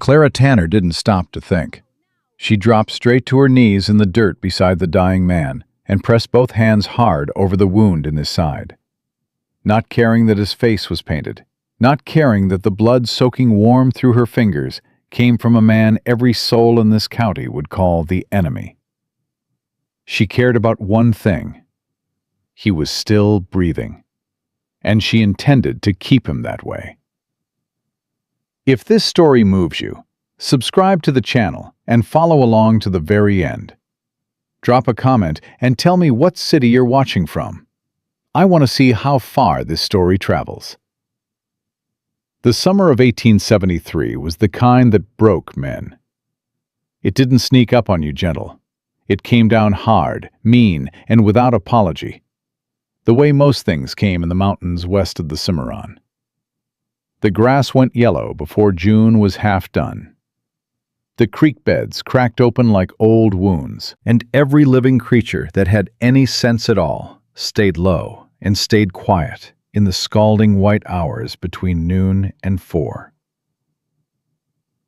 Clara Tanner didn't stop to think. She dropped straight to her knees in the dirt beside the dying man and pressed both hands hard over the wound in his side. Not caring that his face was painted, not caring that the blood soaking warm through her fingers came from a man every soul in this county would call the enemy. She cared about one thing. He was still breathing, and she intended to keep him that way. If this story moves you, subscribe to the channel and follow along to the very end. Drop a comment and tell me what city you're watching from. I want to see how far this story travels. The summer of 1873 was the kind that broke men. It didn't sneak up on you gentle. It came down hard, mean, and without apology. The way most things came in the mountains west of the Cimarron. The grass went yellow before June was half done. The creek beds cracked open like old wounds, and every living creature that had any sense at all stayed low and stayed quiet in the scalding white hours between noon and 4.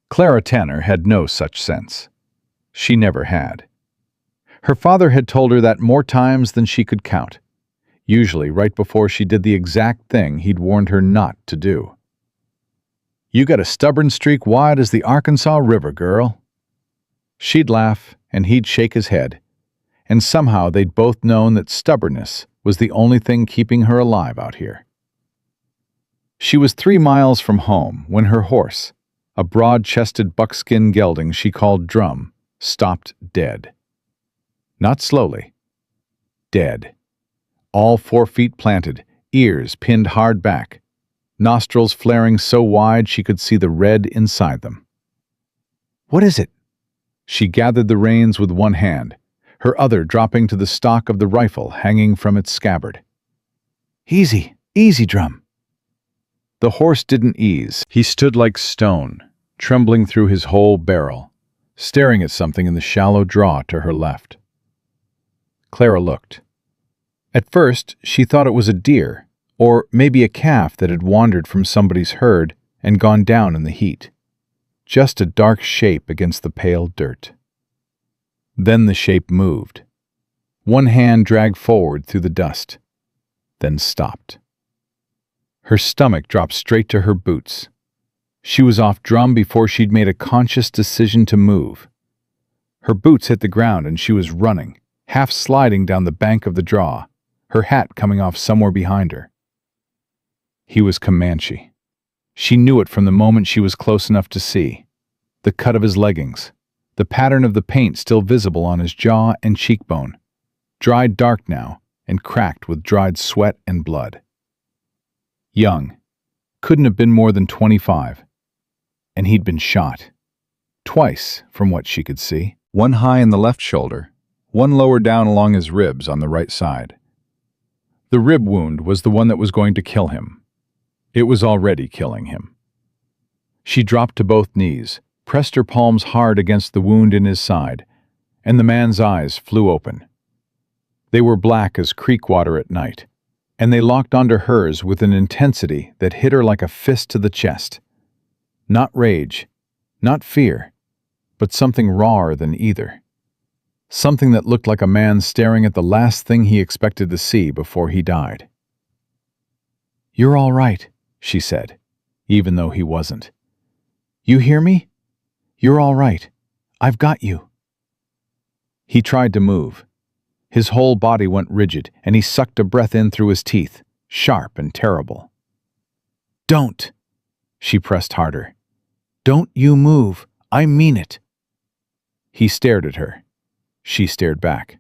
Clara Tanner had no such sense. She never had. Her father had told her that more times than she could count, usually right before she did the exact thing he'd warned her not to do. "You got a stubborn streak wide as the Arkansas River, girl." She'd laugh, and he'd shake his head, and somehow they'd both known that stubbornness was the only thing keeping her alive out here. She was 3 miles from home when her horse, a broad-chested buckskin gelding she called Drum, stopped dead. Not slowly. Dead. All 4 feet planted, ears pinned hard back, nostrils flaring so wide she could see the red inside them. "What is it?" She gathered the reins with one hand, her other dropping to the stock of the rifle hanging from its scabbard. "Easy, easy, Drum." The horse didn't ease. He stood like stone, trembling through his whole barrel, staring at something in the shallow draw to her left. Clara looked. At first, she thought it was a deer, or maybe a calf that had wandered from somebody's herd and gone down in the heat. Just a dark shape against the pale dirt. Then the shape moved. One hand dragged forward through the dust, then stopped. Her stomach dropped straight to her boots. She was off Drum before she'd made a conscious decision to move. Her boots hit the ground and she was running, half sliding down the bank of the draw, her hat coming off somewhere behind her. He was Comanche. She knew it from the moment she was close enough to see. The cut of his leggings, the pattern of the paint still visible on his jaw and cheekbone, dried dark now and cracked with dried sweat and blood. Young, couldn't have been more than 25, and he'd been shot. Twice, from what she could see, one high in the left shoulder, one lower down along his ribs on the right side. The rib wound was the one that was going to kill him. It was already killing him. She dropped to both knees, pressed her palms hard against the wound in his side, and the man's eyes flew open. They were black as creek water at night, and they locked onto hers with an intensity that hit her like a fist to the chest. Not rage, not fear, but something rawer than either. Something that looked like a man staring at the last thing he expected to see before he died. "You're all right," she said, even though he wasn't. "You hear me? You're all right. I've got you." He tried to move. His whole body went rigid, and he sucked a breath in through his teeth, sharp and terrible. "Don't!" She pressed harder. "Don't you move. I mean it." He stared at her. She stared back.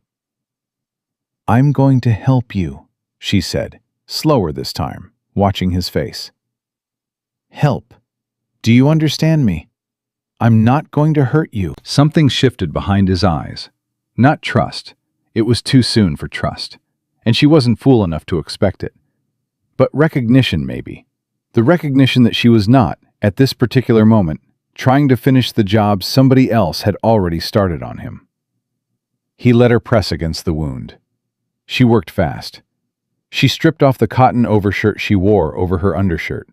"I'm going to help you," she said, slower this time, watching his face. "Help. Do you understand me? I'm not going to hurt you." Something shifted behind his eyes. Not trust. It was too soon for trust, and she wasn't fool enough to expect it. But recognition, maybe. The recognition that she was not, at this particular moment, trying to finish the job somebody else had already started on him. He let her press against the wound. She worked fast. She stripped off the cotton overshirt she wore over her undershirt,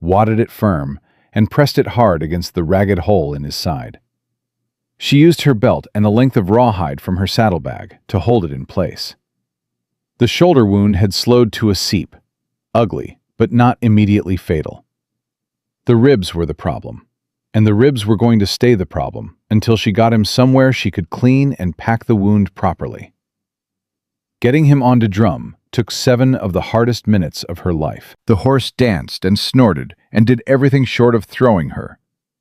wadded it firm, and pressed it hard against the ragged hole in his side. She used her belt and a length of rawhide from her saddlebag to hold it in place. The shoulder wound had slowed to a seep, ugly, but not immediately fatal. The ribs were the problem, and the ribs were going to stay the problem until she got him somewhere she could clean and pack the wound properly. Getting him onto drum took 7 of the hardest minutes of her life. The horse danced and snorted and did everything short of throwing her,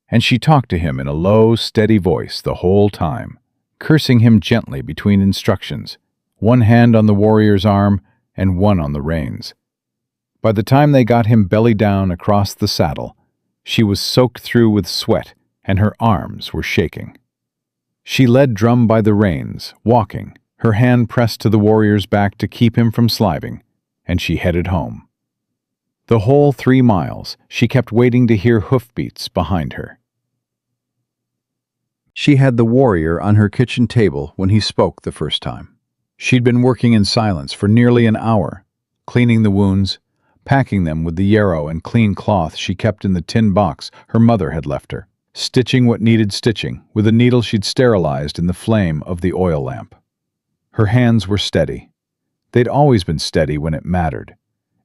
and she talked to him in a low, steady voice the whole time, cursing him gently between instructions, one hand on the warrior's arm and one on the reins. By the time they got him belly down across the saddle, she was soaked through with sweat and her arms were shaking. She led Drum by the reins, walking, her hand pressed to the warrior's back to keep him from sliding, and she headed home. The whole 3 miles, she kept waiting to hear hoofbeats behind her. She had the warrior on her kitchen table when he spoke the first time. She'd been working in silence for nearly an hour, cleaning the wounds, packing them with the yarrow and clean cloth she kept in the tin box her mother had left her, stitching what needed stitching with a needle she'd sterilized in the flame of the oil lamp. Her hands were steady. They'd always been steady when it mattered.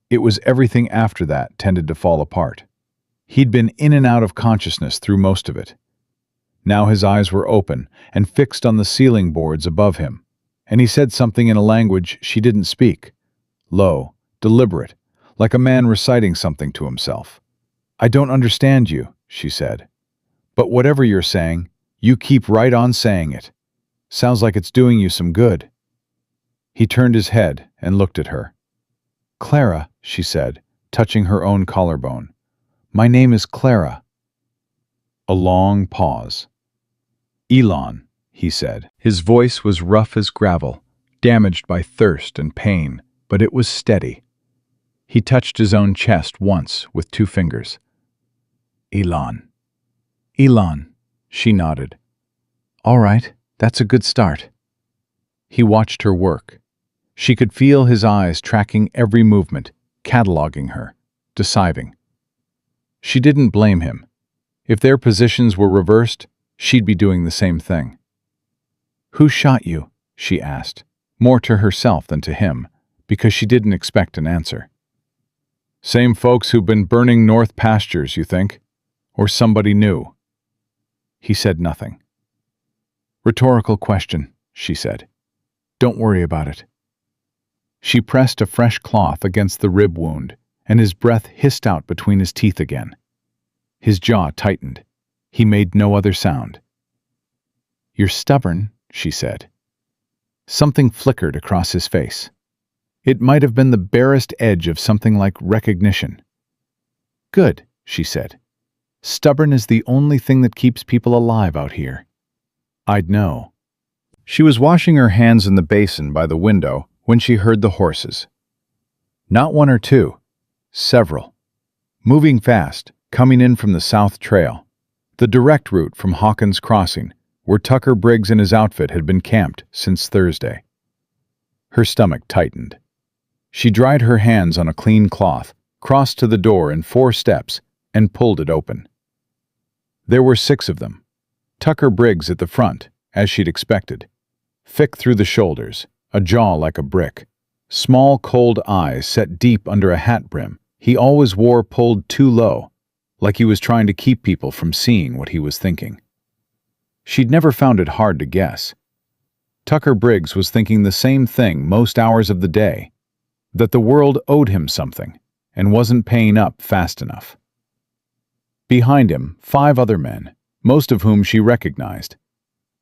It was everything after that tended to fall apart. He'd been in and out of consciousness through most of it. Now his eyes were open and fixed on the ceiling boards above him, and he said something in a language she didn't speak, low, deliberate, like a man reciting something to himself. "I don't understand you," she said. "But whatever you're saying, you keep right on saying it. Sounds like it's doing you some good." He turned his head and looked at her. "Clara," she said, touching her own collarbone. "My name is Clara." A long pause. "Elon," he said. His voice was rough as gravel, damaged by thirst and pain, but it was steady. He touched his own chest once with 2 fingers. "Elon." "Elon," she nodded. "All right, that's a good start." He watched her work. She could feel his eyes tracking every movement, cataloging her, deciding. She didn't blame him. If their positions were reversed, she'd be doing the same thing. "Who shot you?" she asked, more to herself than to him, because she didn't expect an answer. "Same folks who've been burning north pastures, you think? Or somebody new?" He said nothing. "Rhetorical question," she said. "Don't worry about it." She pressed a fresh cloth against the rib wound, and his breath hissed out between his teeth again. His jaw tightened. He made no other sound. "You're stubborn," she said. Something flickered across his face. It might have been the barest edge of something like recognition. "Good," she said. "Stubborn is the only thing that keeps people alive out here." "I'd know." She was washing her hands in the basin by the window when she heard the horses. Not 1 or 2, several. Moving fast, coming in from the South Trail, the direct route from Hawkins Crossing, where Tucker Briggs and his outfit had been camped since Thursday. Her stomach tightened. She dried her hands on a clean cloth, crossed to the door in 4 steps, and pulled it open. There were 6 of them. Tucker Briggs at the front, as she'd expected. Thick through the shoulders, a jaw like a brick, small cold eyes set deep under a hat brim he always wore pulled too low, like he was trying to keep people from seeing what he was thinking. She'd never found it hard to guess. Tucker Briggs was thinking the same thing most hours of the day, that the world owed him something and wasn't paying up fast enough. Behind him, 5 other men, most of whom she recognized.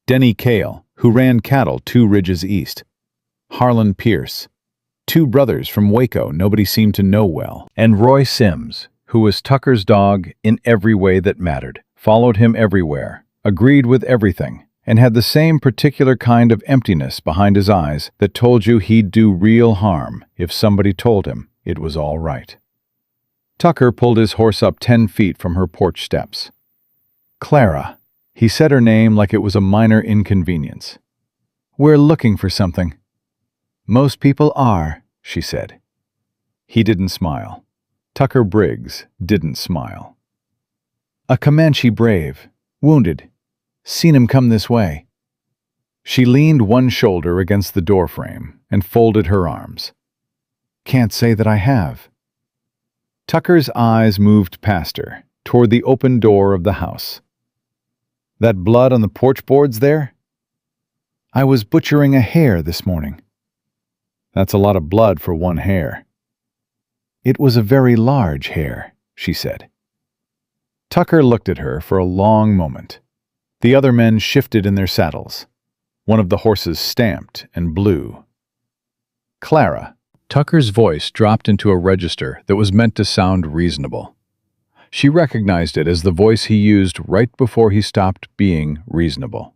Denny Cale, who ran cattle 2 ridges east. Harlan Pierce, 2 brothers from Waco nobody seemed to know well. And Roy Sims, who was Tucker's dog in every way that mattered, followed him everywhere, agreed with everything, and had the same particular kind of emptiness behind his eyes that told you he'd do real harm if somebody told him it was all right. Tucker pulled his horse up 10 feet from her porch steps. "Clara." He said her name like it was a minor inconvenience. "We're looking for something." "Most people are," she said. He didn't smile. Tucker Briggs didn't smile. A Comanche brave, wounded. Seen him come this way." She leaned one shoulder against the doorframe and folded her arms. "Can't say that I have." Tucker's eyes moved past her, toward the open door of the house. "That blood on the porch boards there?" "I was butchering a hare this morning." "That's a lot of blood for one hare." "It was a very large hare," she said. Tucker looked at her for a long moment. The other men shifted in their saddles. One of the horses stamped and blew. "Clara." Tucker's voice dropped into a register that was meant to sound reasonable. She recognized it as the voice he used right before he stopped being reasonable.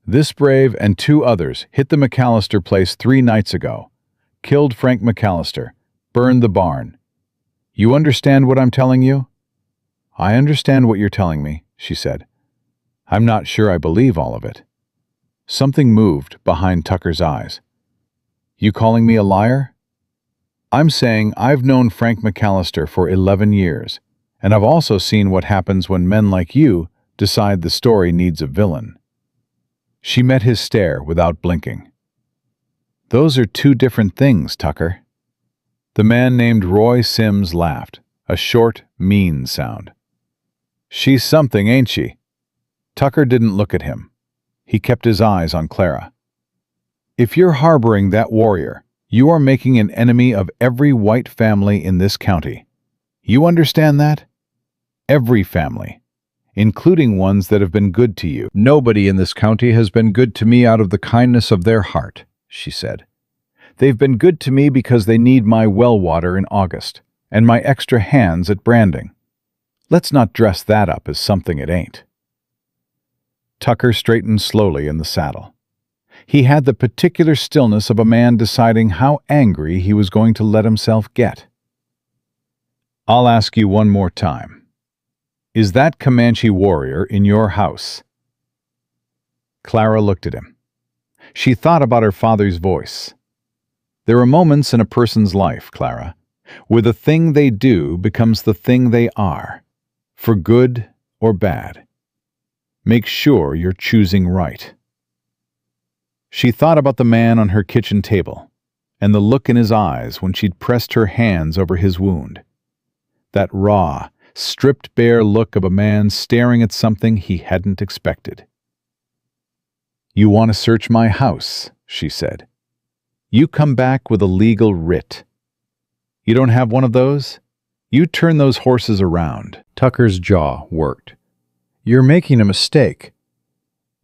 "This brave and 2 others hit the McAllister place 3 nights ago, killed Frank McAllister, burned the barn. You understand what I'm telling you?" "I understand what you're telling me," she said. "I'm not sure I believe all of it." Something moved behind Tucker's eyes. "You calling me a liar?" "I'm saying I've known Frank McAllister for 11 years, and I've also seen what happens when men like you decide the story needs a villain." She met his stare without blinking. "Those are 2 different things, Tucker." The man named Roy Sims laughed, a short, mean sound. "She's something, ain't she?" Tucker didn't look at him. He kept his eyes on Clara. "If you're harboring that warrior, you are making an enemy of every white family in this county. You understand that? Every family, including ones that have been good to you." "Nobody in this county has been good to me out of the kindness of their heart," she said. "They've been good to me because they need my well water in August and my extra hands at branding. Let's not dress that up as something it ain't." Tucker straightened slowly in the saddle. He had the particular stillness of a man deciding how angry he was going to let himself get. "I'll ask you one more time. Is that Comanche warrior in your house?" Clara looked at him. She thought about her father's voice. "There are moments in a person's life, Clara, where the thing they do becomes the thing they are, for good or bad. Make sure you're choosing right." She thought about the man on her kitchen table, and the look in his eyes when she'd pressed her hands over his wound. That raw, stripped bare look of a man staring at something he hadn't expected. "You want to search my house," she said. "You come back with a legal writ. You don't have one of those? You turn those horses around." Tucker's jaw worked. "You're making a mistake."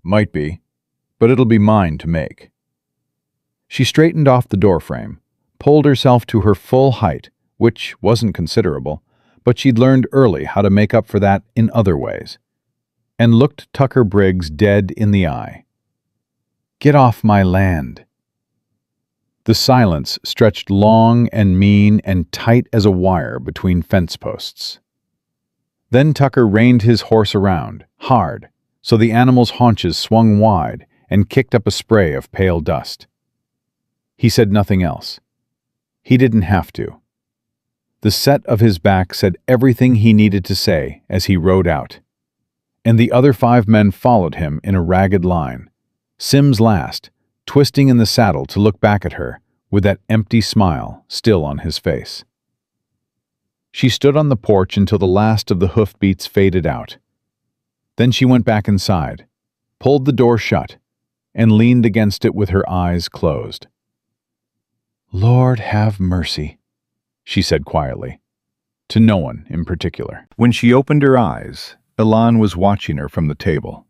"Might be, but it'll be mine to make." She straightened off the doorframe, pulled herself to her full height, which wasn't considerable, but she'd learned early how to make up for that in other ways, and looked Tucker Briggs dead in the eye. "Get off my land." The silence stretched long and mean and tight as a wire between fence posts. Then Tucker reined his horse around, hard, so the animal's haunches swung wide and kicked up a spray of pale dust. He said nothing else. He didn't have to. The set of his back said everything he needed to say as he rode out. And the other 5 men followed him in a ragged line, Sims last, twisting in the saddle to look back at her, with that empty smile still on his face. She stood on the porch until the last of the hoofbeats faded out. Then she went back inside, pulled the door shut, and leaned against it with her eyes closed. "Lord have mercy," she said quietly, to no one in particular. When she opened her eyes, Elan was watching her from the table.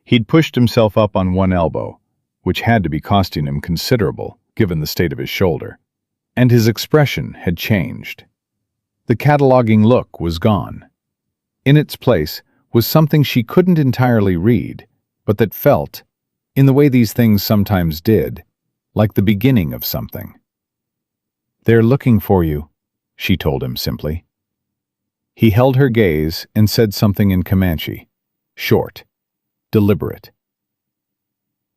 He'd pushed himself up on one elbow, which had to be costing him considerable given the state of his shoulder, and his expression had changed. The cataloging look was gone. In its place was something she couldn't entirely read, but that felt, in the way these things sometimes did, like the beginning of something. "They're looking for you," she told him simply. He held her gaze and said something in Comanche, short, deliberate.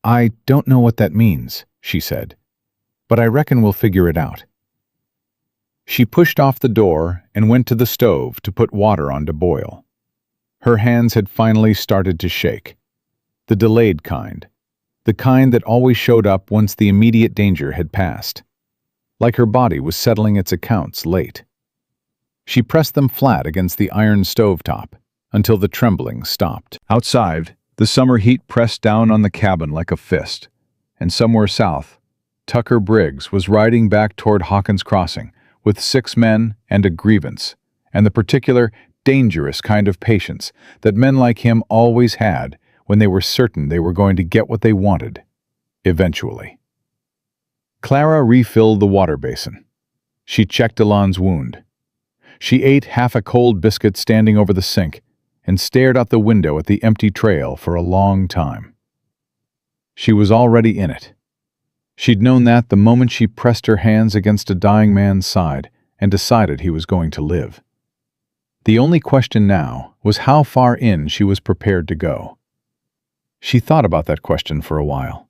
"I don't know what that means," she said, "but I reckon we'll figure it out." She pushed off the door and went to the stove to put water on to boil. Her hands had finally started to shake. The delayed kind. The kind that always showed up once the immediate danger had passed. Like her body was settling its accounts late. She pressed them flat against the iron stovetop until the trembling stopped. Outside, the summer heat pressed down on the cabin like a fist, and somewhere south, Tucker Briggs was riding back toward Hawkins Crossing with 6 men and a grievance, and the particular, dangerous kind of patience that men like him always had when they were certain they were going to get what they wanted, eventually. Clara refilled the water basin. She checked Elon's wound. She ate half a cold biscuit standing over the sink and stared out the window at the empty trail for a long time. She was already in it. She'd known that the moment she pressed her hands against a dying man's side and decided he was going to live. The only question now was how far in she was prepared to go. She thought about that question for a while.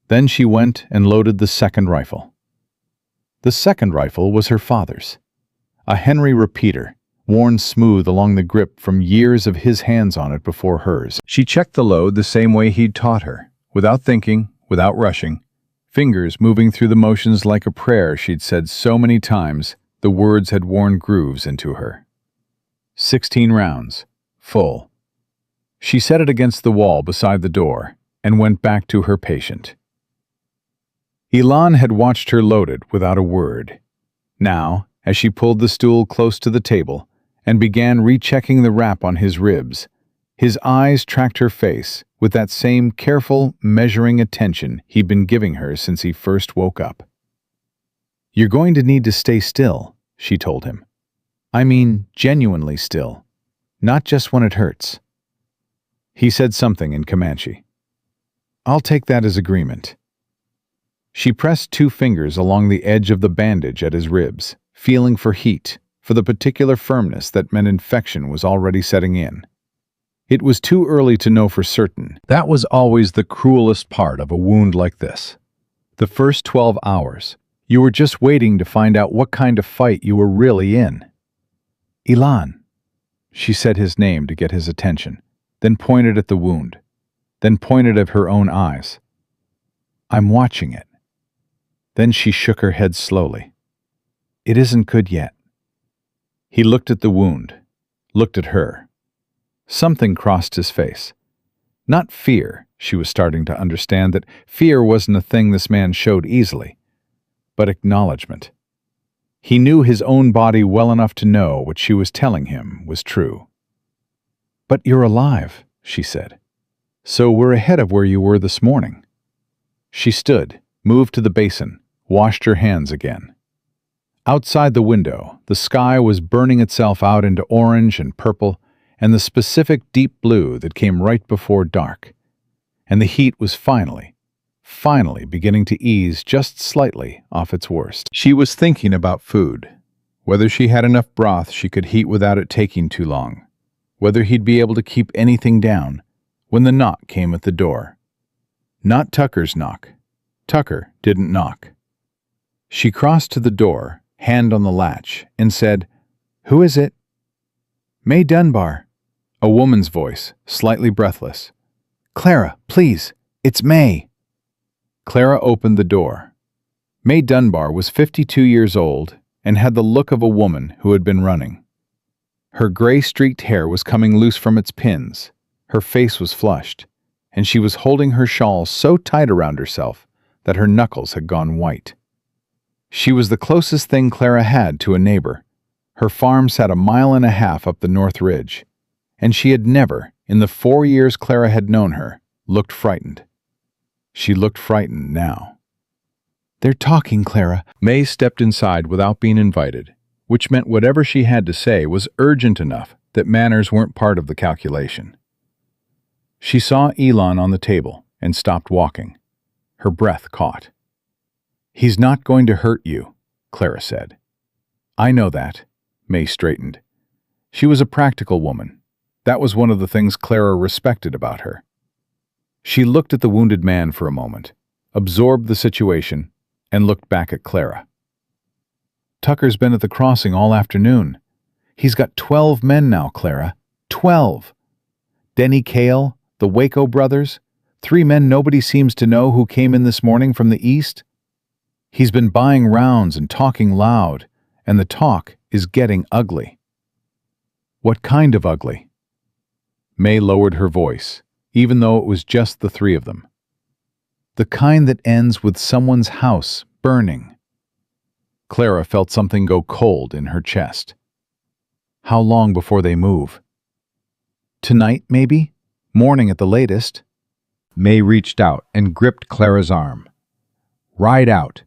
Then she went and loaded the second rifle. The second rifle was her father's, a Henry repeater, worn smooth along the grip from years of his hands on it before hers. She checked the load the same way he'd taught her, without thinking, without rushing, fingers moving through the motions like a prayer she'd said so many times the words had worn grooves into her. 16 rounds, full. She set it against the wall beside the door and went back to her patient. Elon had watched her load it without a word. Now, as she pulled the stool close to the table and began rechecking the wrap on his ribs, his eyes tracked her face with that same careful, measuring attention he'd been giving her since he first woke up. "You're going to need to stay still," she told him. "I mean, genuinely still, not just when it hurts." He said something in Comanche. "I'll take that as agreement." She pressed 2 fingers along the edge of the bandage at his ribs, feeling for heat, for the particular firmness that meant infection was already setting in. It was too early to know for certain. That was always the cruelest part of a wound like this. The first 12 hours, you were just waiting to find out what kind of fight you were really in. "Elon," she said his name to get his attention, then pointed at the wound, then pointed at her own eyes. "I'm watching it." Then she shook her head slowly. "It isn't good yet." He looked at the wound, looked at her. Something crossed his face. Not fear, she was starting to understand that fear wasn't a thing this man showed easily, but acknowledgement. He knew his own body well enough to know what she was telling him was true. "But you're alive," she said. "So we're ahead of where you were this morning." She stood, moved to the basin, washed her hands again. Outside the window, the sky was burning itself out into orange and purple and the specific deep blue that came right before dark. And the heat was finally beginning to ease just slightly off its worst. She was thinking about food, whether she had enough broth she could heat without it taking too long, whether he'd be able to keep anything down, when the knock came at the door. Not Tucker's knock. Tucker didn't knock. She crossed to the door, hand on the latch, and said, "Who is it?" "May Dunbar." A woman's voice, slightly breathless. "Clara, please, it's May." Clara opened the door. May Dunbar was 52 years old and had the look of a woman who had been running. Her gray-streaked hair was coming loose from its pins, her face was flushed, and she was holding her shawl so tight around herself that her knuckles had gone white. She was the closest thing Clara had to a neighbor. Her farm sat 1.5 miles up the North Ridge, and she had never, in the 4 years Clara had known her, looked frightened. She looked frightened now. "They're talking, Clara." May stepped inside without being invited, which meant whatever she had to say was urgent enough that manners weren't part of the calculation. She saw Elon on the table and stopped walking. Her breath caught. "He's not going to hurt you," Clara said. "I know that." May straightened. She was a practical woman. That was one of the things Clara respected about her. She looked at the wounded man for a moment, absorbed the situation, and looked back at Clara. "Tucker's been at the crossing all afternoon. He's got 12 men now, Clara. 12. Denny Cale, the Waco brothers, 3 men nobody seems to know who came in this morning from the east. He's been buying rounds and talking loud, and the talk is getting ugly. What kind of ugly? May lowered her voice, even though it was just the 3 of them. The kind that ends with someone's house burning. Clara felt something go cold in her chest. How long before they move? Tonight, maybe? Morning at the latest. May reached out and gripped Clara's arm. Ride out.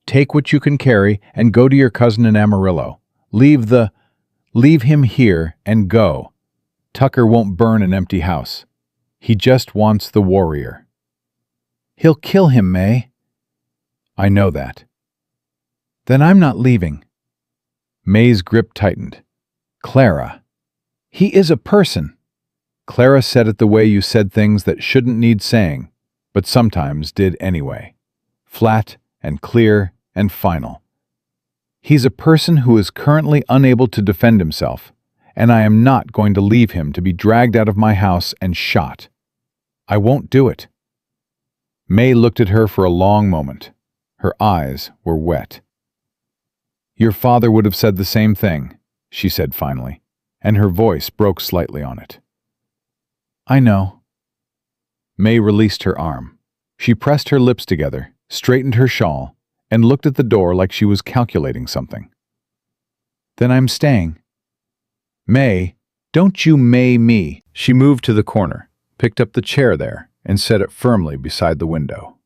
Take what you can carry and go to your cousin in Amarillo. Leave him here and go. Tucker won't burn an empty house. He just wants the warrior. He'll kill him, May. I know that. Then I'm not leaving. May's grip tightened. Clara. He is a person. Clara said it the way you said things that shouldn't need saying, but sometimes did anyway. Flat and clear and final. He's a person who is currently unable to defend himself, and I am not going to leave him to be dragged out of my house and shot. I won't do it. May looked at her for a long moment. Her eyes were wet. Your father would have said the same thing, she said finally, and her voice broke slightly on it. I know. May released her arm. She pressed her lips together, straightened her shawl, and looked at the door like she was calculating something. Then I'm staying. May, don't you May me. She moved to the corner, picked up the chair there, and set it firmly beside the window.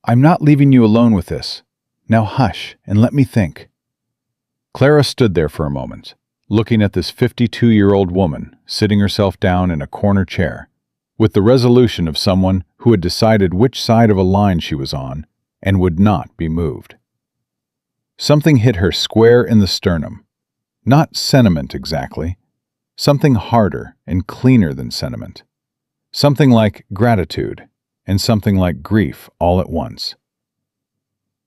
I'm not leaving you alone with this. Now hush and let me think. Clara stood there for a moment, looking at this 52-year-old woman sitting herself down in a corner chair, with the resolution of someone who had decided which side of a line she was on and would not be moved. Something hit her square in the sternum. Not sentiment exactly. Something harder and cleaner than sentiment. Something like gratitude and something like grief all at once.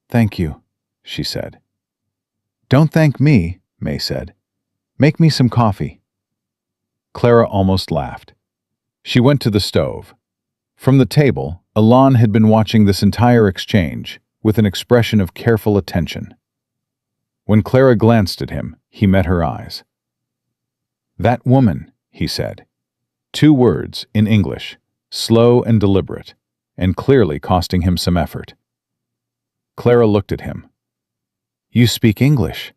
Thank you, she said. Don't thank me, May said. Make me some coffee. Clara almost laughed. She went to the stove. From the table, Alon had been watching this entire exchange with an expression of careful attention. When Clara glanced at him, he met her eyes. That woman, he said. 2 words in English, slow and deliberate, and clearly costing him some effort. Clara looked at him. You speak English?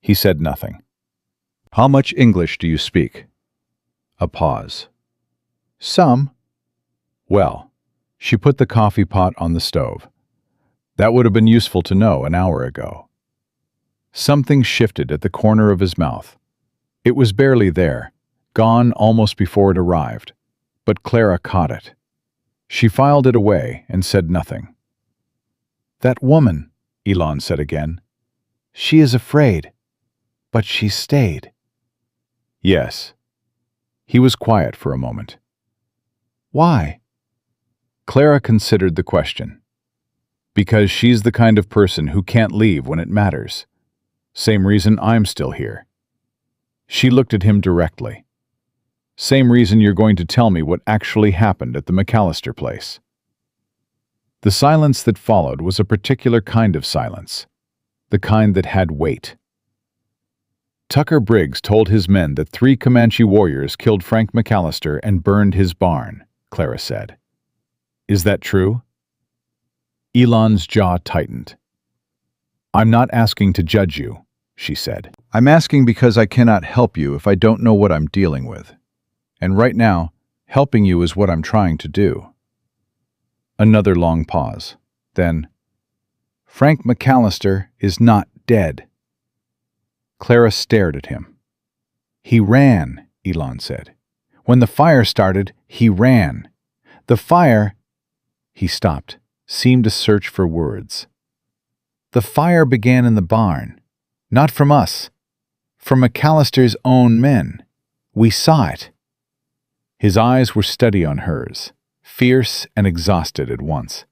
He said nothing. How much English do you speak? A pause. Some. Well, she put the coffee pot on the stove. That would have been useful to know an hour ago. Something shifted at the corner of his mouth. It was barely there, gone almost before it arrived, but Clara caught it. She filed it away and said nothing. That woman, Elon said again. She is afraid, but she stayed. Yes. He was quiet for a moment. Why? Clara considered the question. Because she's the kind of person who can't leave when it matters. Same reason I'm still here. She looked at him directly. Same reason you're going to tell me what actually happened at the McAllister place. The silence that followed was a particular kind of silence, the kind that had weight. Tucker Briggs told his men that 3 Comanche warriors killed Frank McAllister and burned his barn, Clara said. Is that true? Elon's jaw tightened. I'm not asking to judge you, she said. I'm asking because I cannot help you if I don't know what I'm dealing with. And right now, helping you is what I'm trying to do. Another long pause. Then, Frank McAllister is not dead. Clara stared at him. He ran, Elon said. When the fire started, he ran. The fire... He stopped, seemed to search for words. The fire began in the barn. Not from us. From McAllister's own men. We saw it. His eyes were steady on hers, fierce and exhausted at once.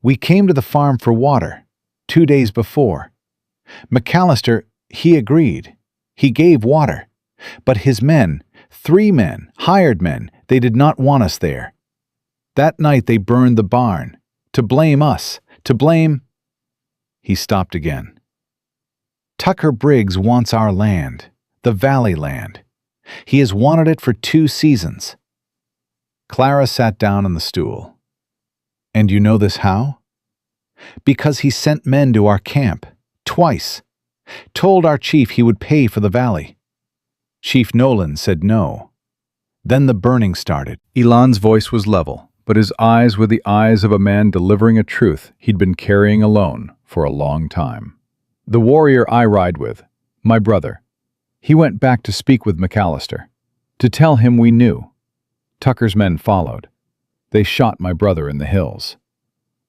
We came to the farm for water, 2 days before. McAllister, he agreed. He gave water. But his men, 3 men, hired men, they did not want us there. That night they burned the barn. To blame us. To blame— He stopped again. Tucker Briggs wants our land, the valley land. He has wanted it for 2 seasons. Clara sat down on the stool. And you know this how? Because he sent men to our camp, twice. Told our chief he would pay for the valley. Chief Nolan said no. Then the burning started. Elon's voice was level, but his eyes were the eyes of a man delivering a truth he'd been carrying alone for a long time. The warrior I ride with, my brother, he went back to speak with McAllister, to tell him we knew. Tucker's men followed. They shot my brother in the hills.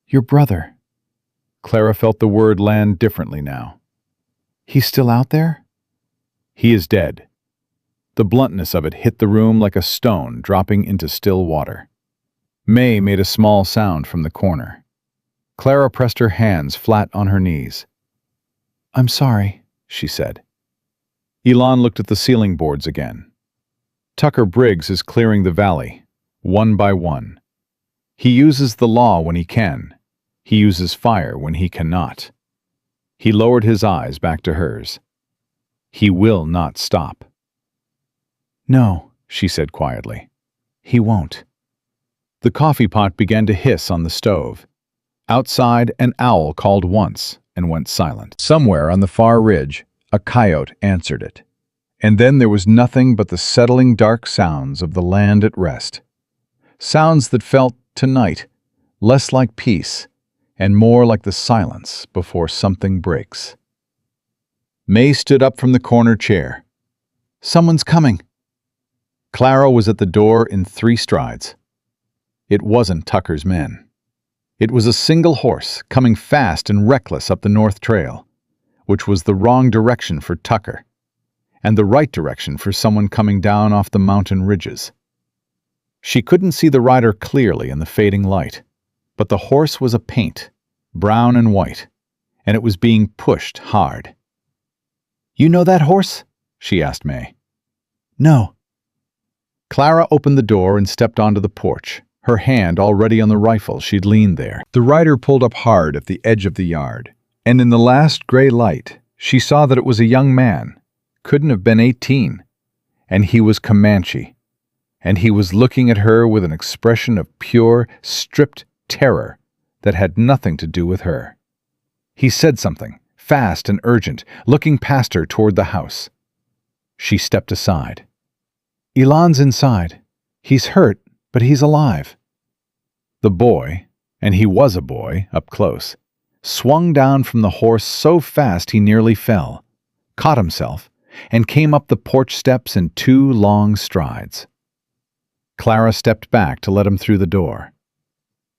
Your brother? Clara felt the word land differently now. He's still out there? He is dead. The bluntness of it hit the room like a stone dropping into still water. May made a small sound from the corner. Clara pressed her hands flat on her knees. I'm sorry, she said. Elon looked at the ceiling boards again. Tucker Briggs is clearing the valley, one by one. He uses the law when he can. He uses fire when he cannot. He lowered his eyes back to hers. He will not stop. No, she said quietly. He won't. The coffee pot began to hiss on the stove. Outside, an owl called once and went silent. Somewhere on the far ridge, a coyote answered it. And then there was nothing but the settling dark sounds of the land at rest. Sounds that felt, tonight, less like peace and more like the silence before something breaks. May stood up from the corner chair. Someone's coming. Clara was at the door in 3 strides. It wasn't Tucker's men. It was a single horse coming fast and reckless up the North Trail, which was the wrong direction for Tucker, and the right direction for someone coming down off the mountain ridges. She couldn't see the rider clearly in the fading light, but the horse was a paint, brown and white, and it was being pushed hard. You know that horse? She asked May. No. Clara opened the door and stepped onto the porch, her hand already on the rifle she'd leaned there. The rider pulled up hard at the edge of the yard, and in the last gray light, she saw that it was a young man, couldn't have been 18, and he was Comanche, and he was looking at her with an expression of pure, stripped terror that had nothing to do with her. He said something, fast and urgent, looking past her toward the house. She stepped aside. Elon's inside. He's hurt, but he's alive. The boy, and he was a boy, up close, swung down from the horse so fast he nearly fell, caught himself, and came up the porch steps in 2 long strides. Clara stepped back to let him through the door.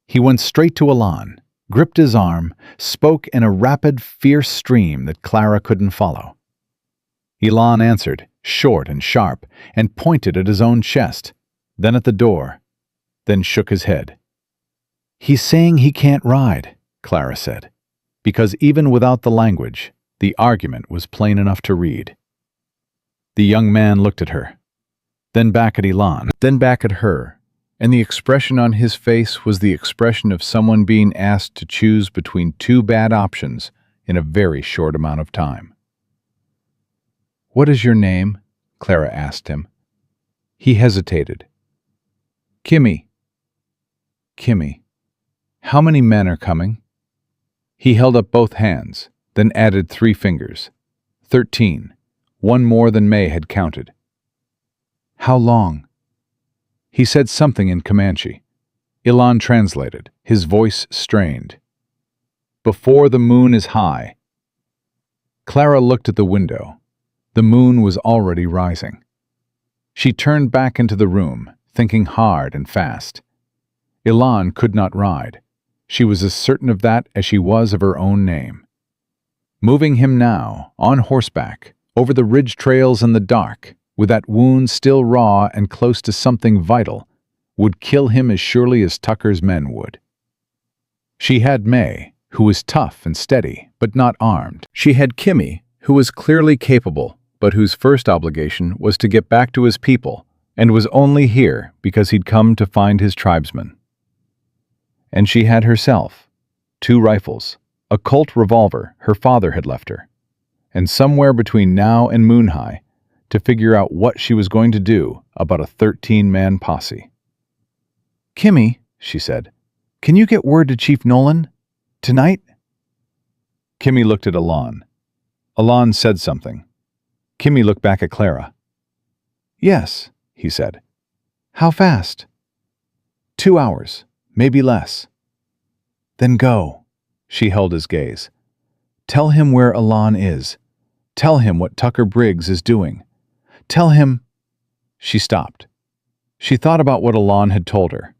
He went straight to Elon, gripped his arm, spoke in a rapid, fierce stream that Clara couldn't follow. Elon answered, short and sharp, and pointed at his own chest, then at the door, then shook his head. He's saying he can't ride, Clara said, because even without the language, the argument was plain enough to read. The young man looked at her, then back at Elon, then back at her, and the expression on his face was the expression of someone being asked to choose between 2 bad options in a very short amount of time. What is your name? Clara asked him. He hesitated. Kimmy. Kimmy. How many men are coming? He held up both hands, then added 3 fingers. 13, 1 more than May had counted. How long? He said something in Comanche. Elon translated, his voice strained. Before the moon is high. Clara looked at the window. The moon was already rising. She turned back into the room, thinking hard and fast. Elon could not ride. She was as certain of that as she was of her own name. Moving him now, on horseback, over the ridge trails in the dark, with that wound still raw and close to something vital, would kill him as surely as Tucker's men would. She had May, who was tough and steady, but not armed. She had Kimmy, who was clearly capable, but whose first obligation was to get back to his people, and was only here because he'd come to find his tribesmen. And she had herself 2 rifles, a Colt revolver her father had left her, and somewhere between now and moon high to figure out what she was going to do about a 13-man posse. "Kimmy," she said, "can you get word to Chief Nolan? Tonight?" Kimmy looked at Alon. Alon said something. Kimmy looked back at Clara. "Yes," he said. "How fast?" 2 hours, maybe less." "Then go." She held his gaze. "Tell him where Alon is. Tell him what Tucker Briggs is doing. Tell him—" She stopped. She thought about what Alon had told her.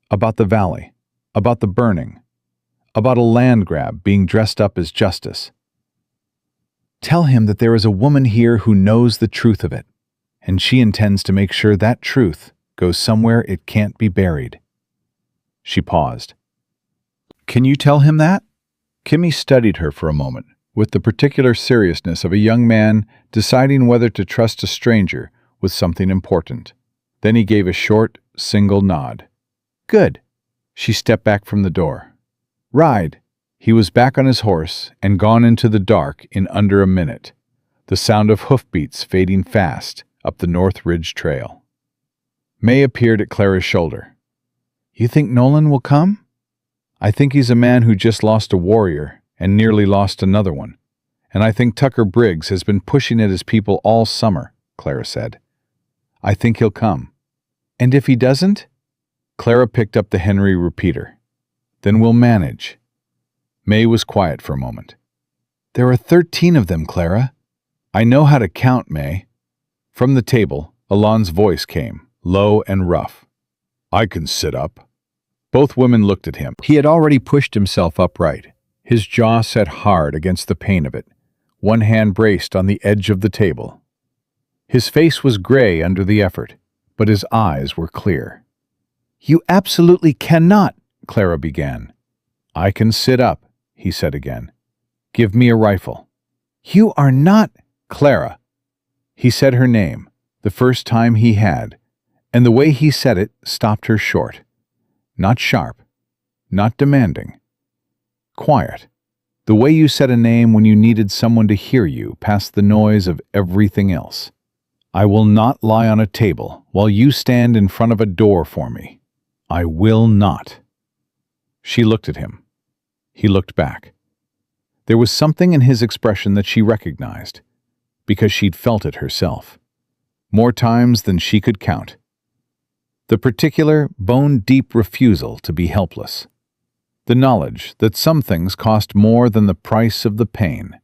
About the valley. About the burning. About a land grab being dressed up as justice. "Tell him that there is a woman here who knows the truth of it, and she intends to make sure that truth goes somewhere it can't be buried." She paused. "Can you tell him that?" Kimmy studied her for a moment, with the particular seriousness of a young man deciding whether to trust a stranger with something important. Then he gave a short, single nod. "Good." She stepped back from the door. "Ride." He was back on his horse and gone into the dark in under a minute, the sound of hoofbeats fading fast up the North Ridge Trail. May appeared at Clara's shoulder. "You think Nolan will come?" "I think he's a man who just lost a warrior and nearly lost another one. And I think Tucker Briggs has been pushing at his people all summer," Clara said. "I think he'll come." "And if he doesn't?" Clara picked up the Henry repeater. "Then we'll manage." May was quiet for a moment. "There are 13 of them, Clara." "I know how to count, May." From the table, Alon's voice came, low and rough. "I can sit up." Both women looked at him. He had already pushed himself upright, his jaw set hard against the pain of it, one hand braced on the edge of the table. His face was gray under the effort, but his eyes were clear. "You absolutely cannot," Clara began. "I can sit up," he said again. "Give me a rifle." "You are not—" "Clara." He said her name, the first time he had, and the way he said it stopped her short. Not sharp, not demanding. Quiet. The way you said a name when you needed someone to hear you past the noise of everything else. "I will not lie on a table while you stand in front of a door for me. I will not." She looked at him. He looked back. There was something in his expression that she recognized, because she'd felt it herself, more times than she could count. The particular, bone-deep refusal to be helpless. The knowledge that some things cost more than the price of the pain.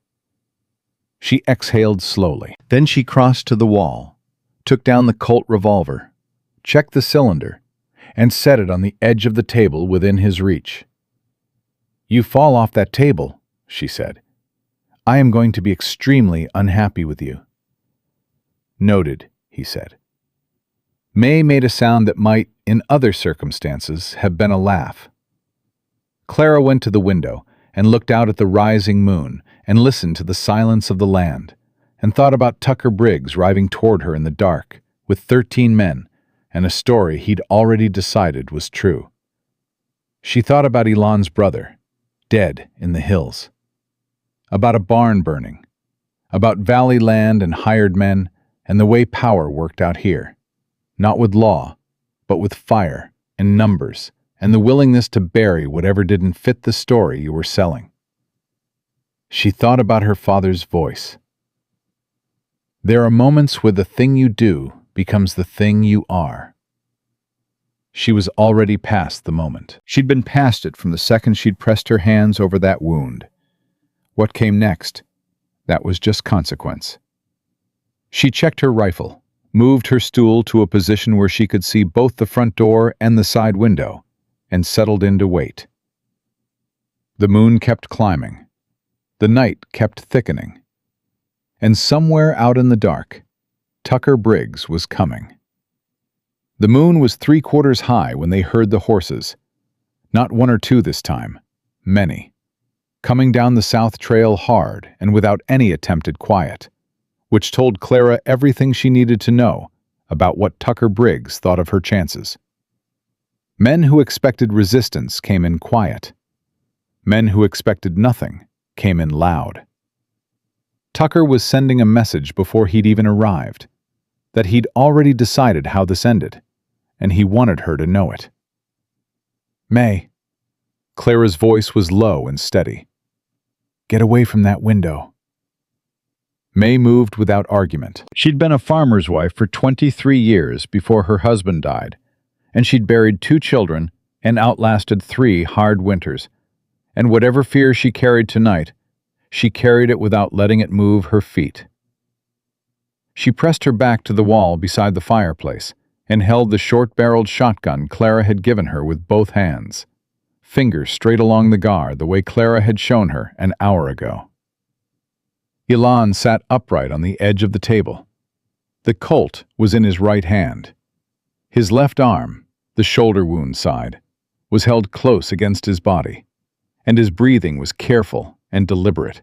She exhaled slowly. Then she crossed to the wall, took down the Colt revolver, checked the cylinder, and set it on the edge of the table within his reach. "You fall off that table," she said. "I am going to be extremely unhappy with you." "Noted," he said. May made a sound that might, in other circumstances, have been a laugh. Clara went to the window and looked out at the rising moon and listened to the silence of the land, and thought about Tucker Briggs riding toward her in the dark, with 13 men, and a story he'd already decided was true. She thought about Elon's brother, dead in the hills. About a barn burning. About valley land and hired men, and the way power worked out here. Not with law, but with fire and numbers, and the willingness to bury whatever didn't fit the story you were selling. She thought about her father's voice. There are moments where the thing you do becomes the thing you are. She was already past the moment. She'd been past it from the second she'd pressed her hands over that wound. What came next? That was just consequence. She checked her rifle, moved her stool to a position where she could see both the front door and the side window, and settled in to wait. The moon kept climbing. The night kept thickening. And somewhere out in the dark, Tucker Briggs was coming. The moon was 3/4 high when they heard the horses. Not 1 or 2 this time, many. Coming down the south trail hard and without any attempted quiet. which told Clara everything she needed to know about what Tucker Briggs thought of her chances. Men who expected resistance came in quiet. Men who expected nothing came in loud. Tucker was sending a message before he'd even arrived, that he'd already decided how this ended, and he wanted her to know it. "May." Clara's voice was low and steady. "Get away from that window." May moved without argument. She'd been a farmer's wife for 23 years before her husband died, and she'd buried 2 children and outlasted 3 hard winters. And whatever fear she carried tonight, she carried it without letting it move her feet. She pressed her back to the wall beside the fireplace and held the short-barreled shotgun Clara had given her with both hands, fingers straight along the guard the way Clara had shown her an hour ago. Ilan sat upright on the edge of the table. The Colt was in his right hand. His left arm, the shoulder wound side, was held close against his body, and his breathing was careful and deliberate.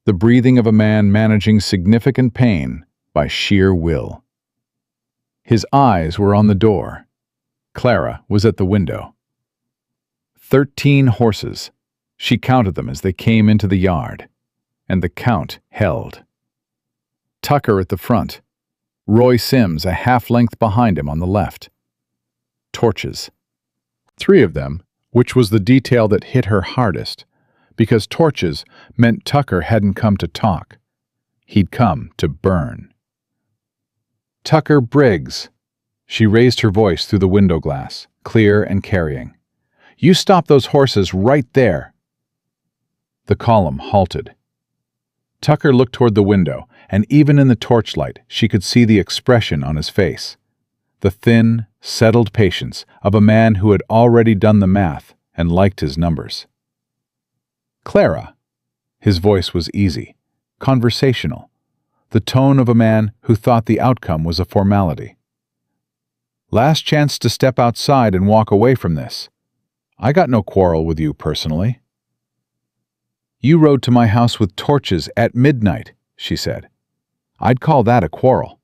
The breathing of a man managing significant pain by sheer will. His eyes were on the door. Clara was at the window. 13 horses. She counted them as they came into the yard, and the count held. Tucker at the front, Roy Sims a half-length behind him on the left. Torches. 3 of them, which was the detail that hit her hardest, because torches meant Tucker hadn't come to talk. He'd come to burn. "Tucker Briggs." She raised her voice through the window glass, clear and carrying. "You stop those horses right there." The column halted. Tucker looked toward the window, and even in the torchlight, she could see the expression on his face. The thin, settled patience of a man who had already done the math and liked his numbers. "Clara." His voice was easy, conversational, the tone of a man who thought the outcome was a formality. "Last chance to step outside and walk away from this. I got no quarrel with you personally." "You rode to my house with torches at midnight," she said. "I'd call that a quarrel."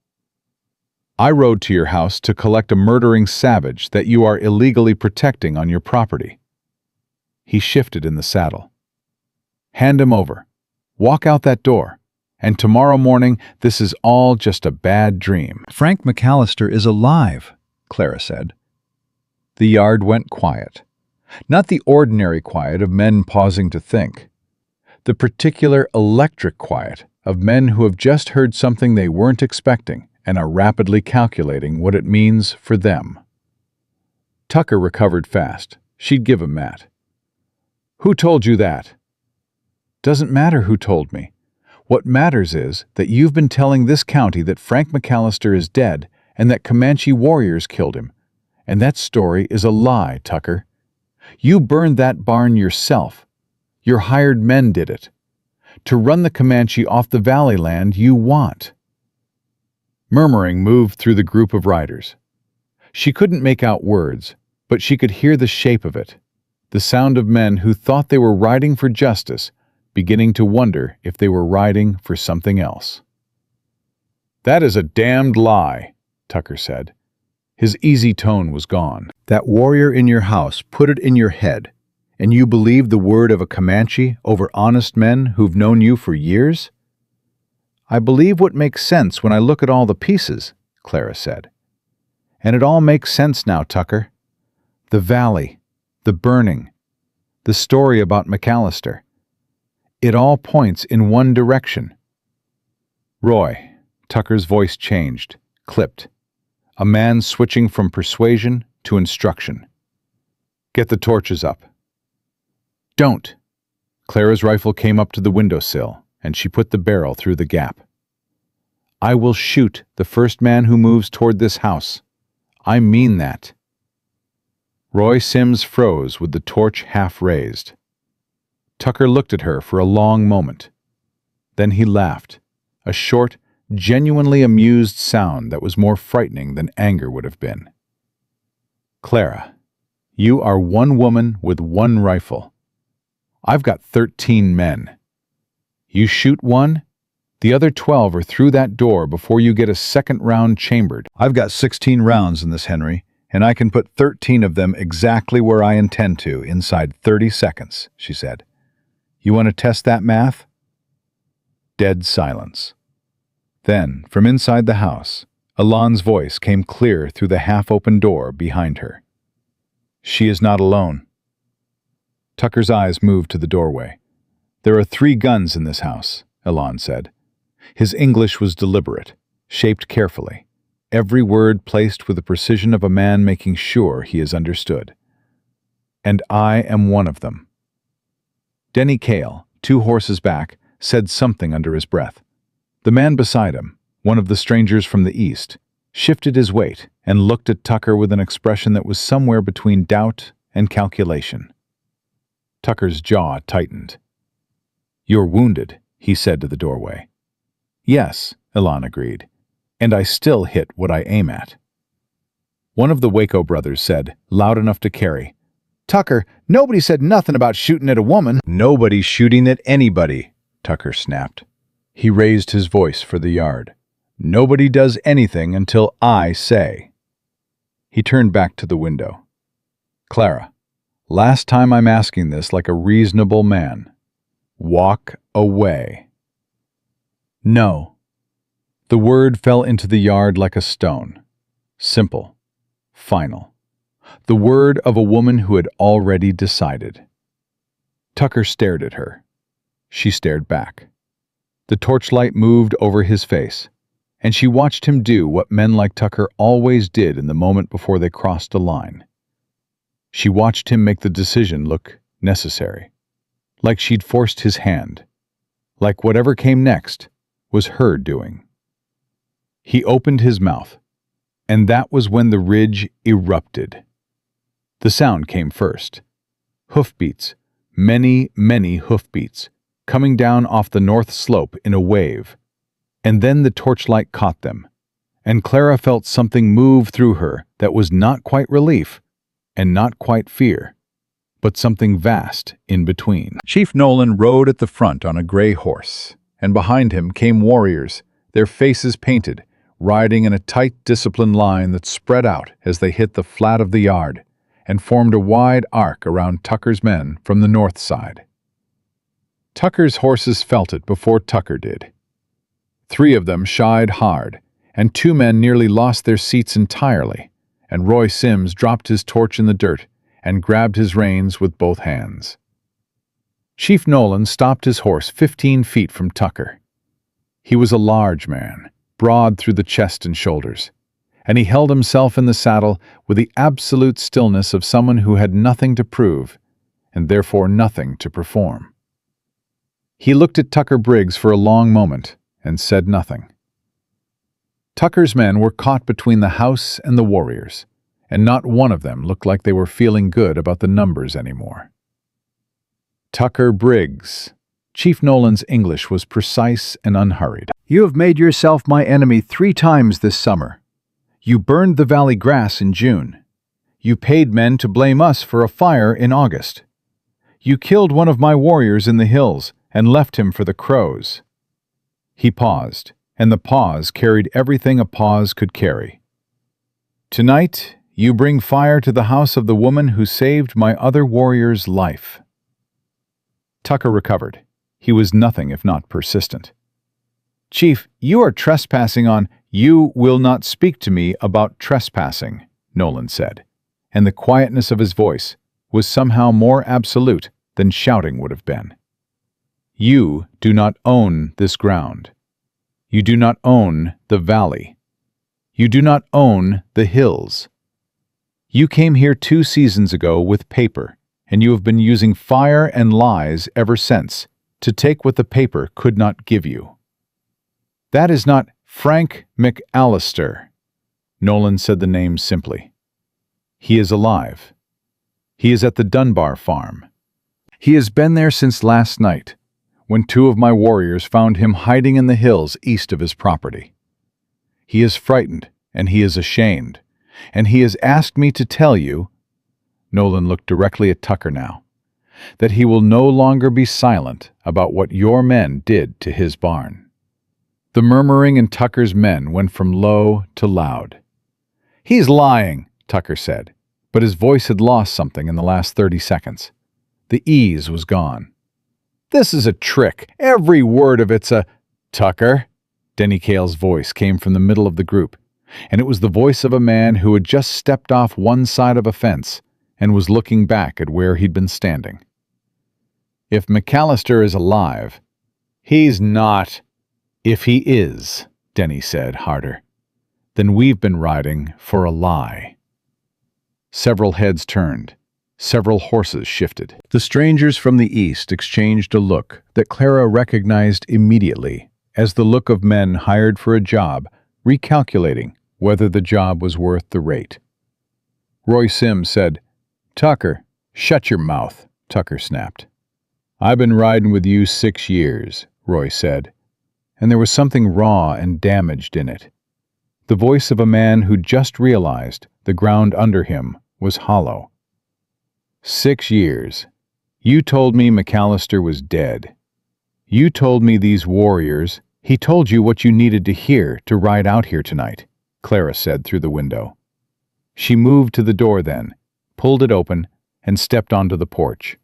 "I rode to your house to collect a murdering savage that you are illegally protecting on your property." He shifted in the saddle. "Hand him over. Walk out that door. And tomorrow morning, this is all just a bad dream." "Frank McAllister is alive," Clara said. The yard went quiet. Not the ordinary quiet of men pausing to think. The particular electric quiet of men who have just heard something they weren't expecting and are rapidly calculating what it means for them. Tucker recovered fast. She'd give him that. "Who told you that?" "Doesn't matter who told me. What matters is that you've been telling this county that Frank McAllister is dead and that Comanche warriors killed him. And that story is a lie, Tucker. You burned that barn yourself. Your hired men did it. To run the Comanche off the valley land you want." Murmuring moved through the group of riders. She couldn't make out words, but she could hear the shape of it, the sound of men who thought they were riding for justice, beginning to wonder if they were riding for something else. "That is a damned lie," Tucker said. His easy tone was gone. "That warrior in your house put it in your head, and you believe the word of a Comanche over honest men who've known you for years?" "I believe what makes sense when I look at all the pieces," Clara said. "And it all makes sense now, Tucker. The valley, the burning, the story about McAllister. It all points in one direction." "Roy," Tucker's voice changed, clipped. A man switching from persuasion to instruction. "Get the torches up." "Don't." Clara's rifle came up to the windowsill, and she put the barrel through the gap. "I will shoot the first man who moves toward this house. I mean that." Roy Sims froze with the torch half raised. Tucker looked at her for a long moment. Then he laughed, a short, genuinely amused sound that was more frightening than anger would have been. "Clara, you are one woman with one rifle. I've got 13 men. You shoot one, The other 12 are through that door before you get a second round chambered. I've got 16 rounds in this, Henry, and I can put 13 of them exactly where I intend to inside 30 seconds, she said. You want to test that math? Dead silence. Then, from inside the house, Alon's voice came clear through the half-open door behind her. She is not alone. Tucker's eyes moved to the doorway. There are 3 guns in this house, Alon said. His English was deliberate, shaped carefully, every word placed with the precision of a man making sure he is understood. And I am one of them. Denny Cale, 2 horses back, said something under his breath. The man beside him, one of the strangers from the east, shifted his weight and looked at Tucker with an expression that was somewhere between doubt and calculation. Tucker's jaw tightened. "You're wounded," he said to the doorway. "Yes," Alon agreed, "and I still hit what I aim at." One of the Waco brothers said, loud enough to carry, "Tucker, nobody said nothing about shooting at a woman." "Nobody's shooting at anybody," Tucker snapped. He raised his voice for the yard. "Nobody does anything until I say." He turned back to the window. "Clara, last time I'm asking this like a reasonable man. Walk away." "No." The word fell into the yard like a stone. Simple. Final. The word of a woman who had already decided. Tucker stared at her. She stared back. The torchlight moved over his face, and she watched him do what men like Tucker always did in the moment before they crossed a line. She watched him make the decision look necessary, like she'd forced his hand, like whatever came next was her doing. He opened his mouth, and that was when the ridge erupted. The sound came first. Hoofbeats, many, many hoofbeats, coming down off the north slope in a wave. And then the torchlight caught them, and Clara felt something move through her that was not quite relief and not quite fear, but something vast in between. Chief Nolan rode at the front on a gray horse, and behind him came warriors, their faces painted, riding in a tight, disciplined line that spread out as they hit the flat of the yard and formed a wide arc around Tucker's men from the north side. Tucker's horses felt it before Tucker did. 3 of them shied hard, and 2 men nearly lost their seats entirely, and Roy Sims dropped his torch in the dirt and grabbed his reins with both hands. Chief Nolan stopped his horse 15 feet from Tucker. He was a large man, broad through the chest and shoulders, and he held himself in the saddle with the absolute stillness of someone who had nothing to prove, and therefore nothing to perform. He looked at Tucker Briggs for a long moment and said nothing. Tucker's men were caught between the house and the warriors, and not one of them looked like they were feeling good about the numbers anymore. Tucker Briggs. Chief Nolan's English was precise and unhurried. "You have made yourself my enemy 3 times this summer. You burned the valley grass in June. You paid men to blame us for a fire in August. You killed one of my warriors in the hills and left him for the crows." He paused, and the pause carried everything a pause could carry. "Tonight, you bring fire to the house of the woman who saved my other warrior's life." Tucker recovered. He was nothing if not persistent. "Chief, you are trespassing on—" "You will not speak to me about trespassing," Nolan said, and the quietness of his voice was somehow more absolute than shouting would have been. "You do not own this ground. You do not own the valley. You do not own the hills. You came here 2 seasons ago with paper, and you have been using fire and lies ever since to take what the paper could not give you. That is not Frank McAllister." Nolan said the name simply. "He is alive. He is at the Dunbar farm. He has been there since last night, when 2 of my warriors found him hiding in the hills east of his property. He is frightened, and he is ashamed, and he has asked me to tell you," Nolan looked directly at Tucker now, "that he will no longer be silent about what your men did to his barn." The murmuring in Tucker's men went from low to loud. "He's lying," Tucker said, but his voice had lost something in the last 30 seconds. The ease was gone. "This is a trick. Every word of it's a—" "Tucker?" Denny Cale's voice came from the middle of the group, and it was the voice of a man who had just stepped off one side of a fence and was looking back at where he'd been standing. "If McAllister is alive—" "He's not." "If he is," Denny said harder, "then we've been riding for a lie." Several heads turned. Several horses shifted. The strangers from the east exchanged a look that Clara recognized immediately as the look of men hired for a job, recalculating whether the job was worth the rate. Roy Sims said, "Tucker, shut your mouth," Tucker snapped. "I've been riding with you 6 years," Roy said, and there was something raw and damaged in it. The voice of a man who just realized the ground under him was hollow. 6 years. You told me McAllister was dead. You told me these warriors. He told you what you needed to hear to ride out here tonight," Clara said through the window. She moved to the door then, pulled it open, and stepped onto the porch.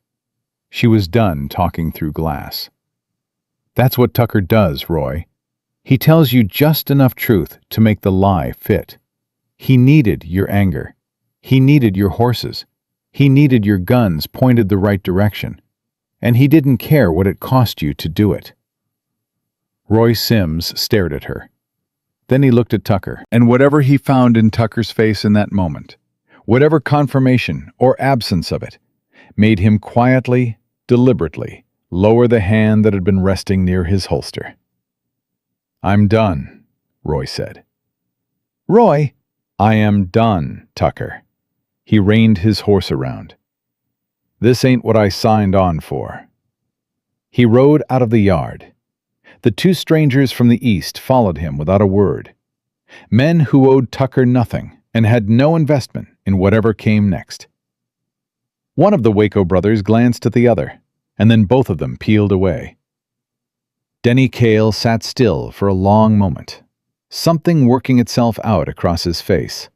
She was done talking through glass. "That's what Tucker does, Roy. He tells you just enough truth to make the lie fit. He needed your anger. He needed your horses. He needed your guns pointed the right direction. And he didn't care what it cost you to do it." Roy Sims stared at her. Then he looked at Tucker, and whatever he found in Tucker's face in that moment, whatever confirmation or absence of it, made him quietly, deliberately, lower the hand that had been resting near his holster. "I'm done," Roy said. "Roy!" "I am done, Tucker." He reined his horse around. "This ain't what I signed on for." He rode out of the yard. The 2 strangers from the east followed him without a word. Men who owed Tucker nothing and had no investment in whatever came next. One of the Waco brothers glanced at the other, and then both of them peeled away. Denny Cale sat still for a long moment, something working itself out across his face.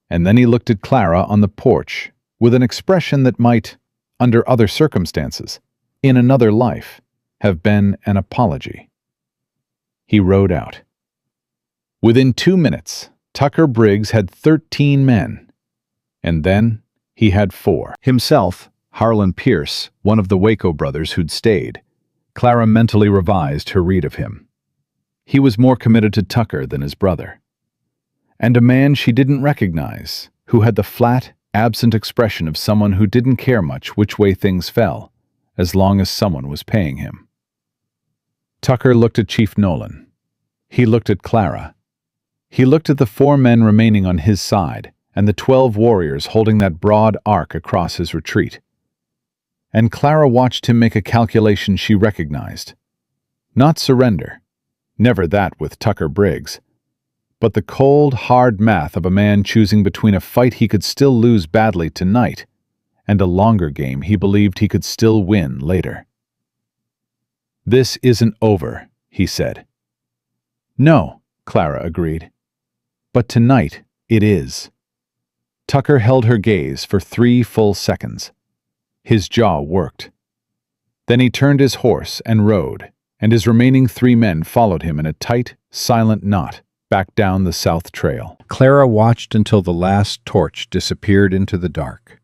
And then he looked at Clara on the porch with an expression that might, under other circumstances, in another life, have been an apology. He rode out. Within 2 minutes, Tucker Briggs had 13 men. And then he had 4. Himself, Harlan Pierce, one of the Waco brothers who'd stayed. Clara mentally revised her read of him. He was more committed to Tucker than his brother. And a man she didn't recognize, who had the flat, absent expression of someone who didn't care much which way things fell, as long as someone was paying him. Tucker looked at Chief Nolan. He looked at Clara. He looked at the 4 men remaining on his side and the 12 warriors holding that broad arc across his retreat. And Clara watched him make a calculation she recognized. Not surrender. Never that with Tucker Briggs. But the cold, hard math of a man choosing between a fight he could still lose badly tonight and a longer game he believed he could still win later. "This isn't over," he said. "No," Clara agreed. "But tonight it is." Tucker held her gaze for 3 full seconds. His jaw worked. Then he turned his horse and rode, and his remaining 3 men followed him in a tight, silent knot back down the south trail. Clara watched until the last torch disappeared into the dark.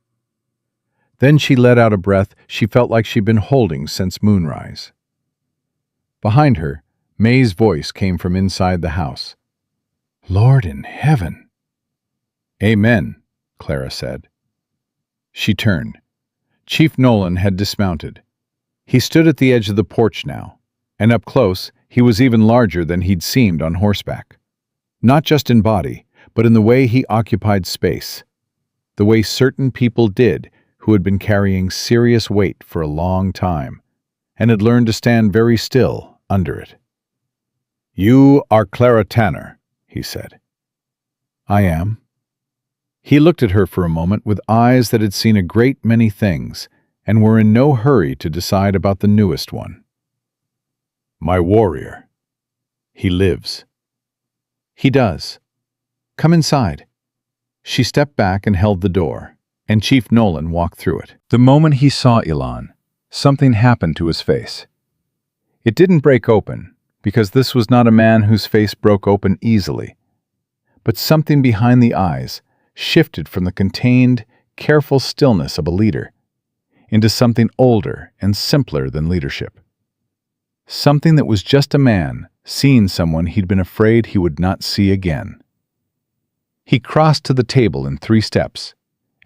Then she let out a breath she felt like she'd been holding since moonrise. Behind her, May's voice came from inside the house. "Lord in heaven!" "Amen," Clara said. She turned. Chief Nolan had dismounted. He stood at the edge of the porch now, and up close he was even larger than he'd seemed on horseback. Not just in body, but in the way he occupied space. The way certain people did who had been carrying serious weight for a long time, and had learned to stand very still under it. "You are Clara Tanner," he said. "I am." He looked at her for a moment with eyes that had seen a great many things and were in no hurry to decide about the newest one. "My warrior." He lives. He does. Come inside. She stepped back and held the door, and Chief Nolan walked through it. The moment he saw Elon, something happened to his face. It didn't break open, because this was not a man whose face broke open easily. But something behind the eyes shifted from the contained, careful stillness of a leader into something older and simpler than leadership. Something that was just a man seeing someone he'd been afraid he would not see again. He crossed to the table in 3 steps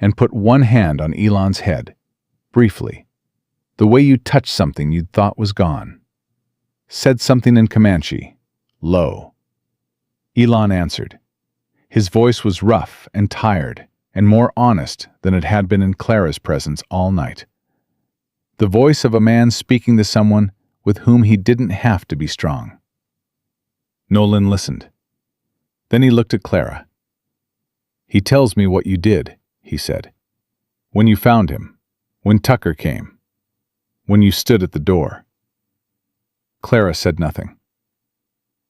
and put one hand on Elon's head, briefly, the way you touch something you'd thought was gone. Said something in Comanche, low. Elon answered. His voice was rough and tired and more honest than it had been in Clara's presence all night. The voice of a man speaking to someone with whom he didn't have to be strong. Nolan listened. Then he looked at Clara. "He tells me what you did," he said. "When you found him, when Tucker came, when you stood at the door." Clara said nothing.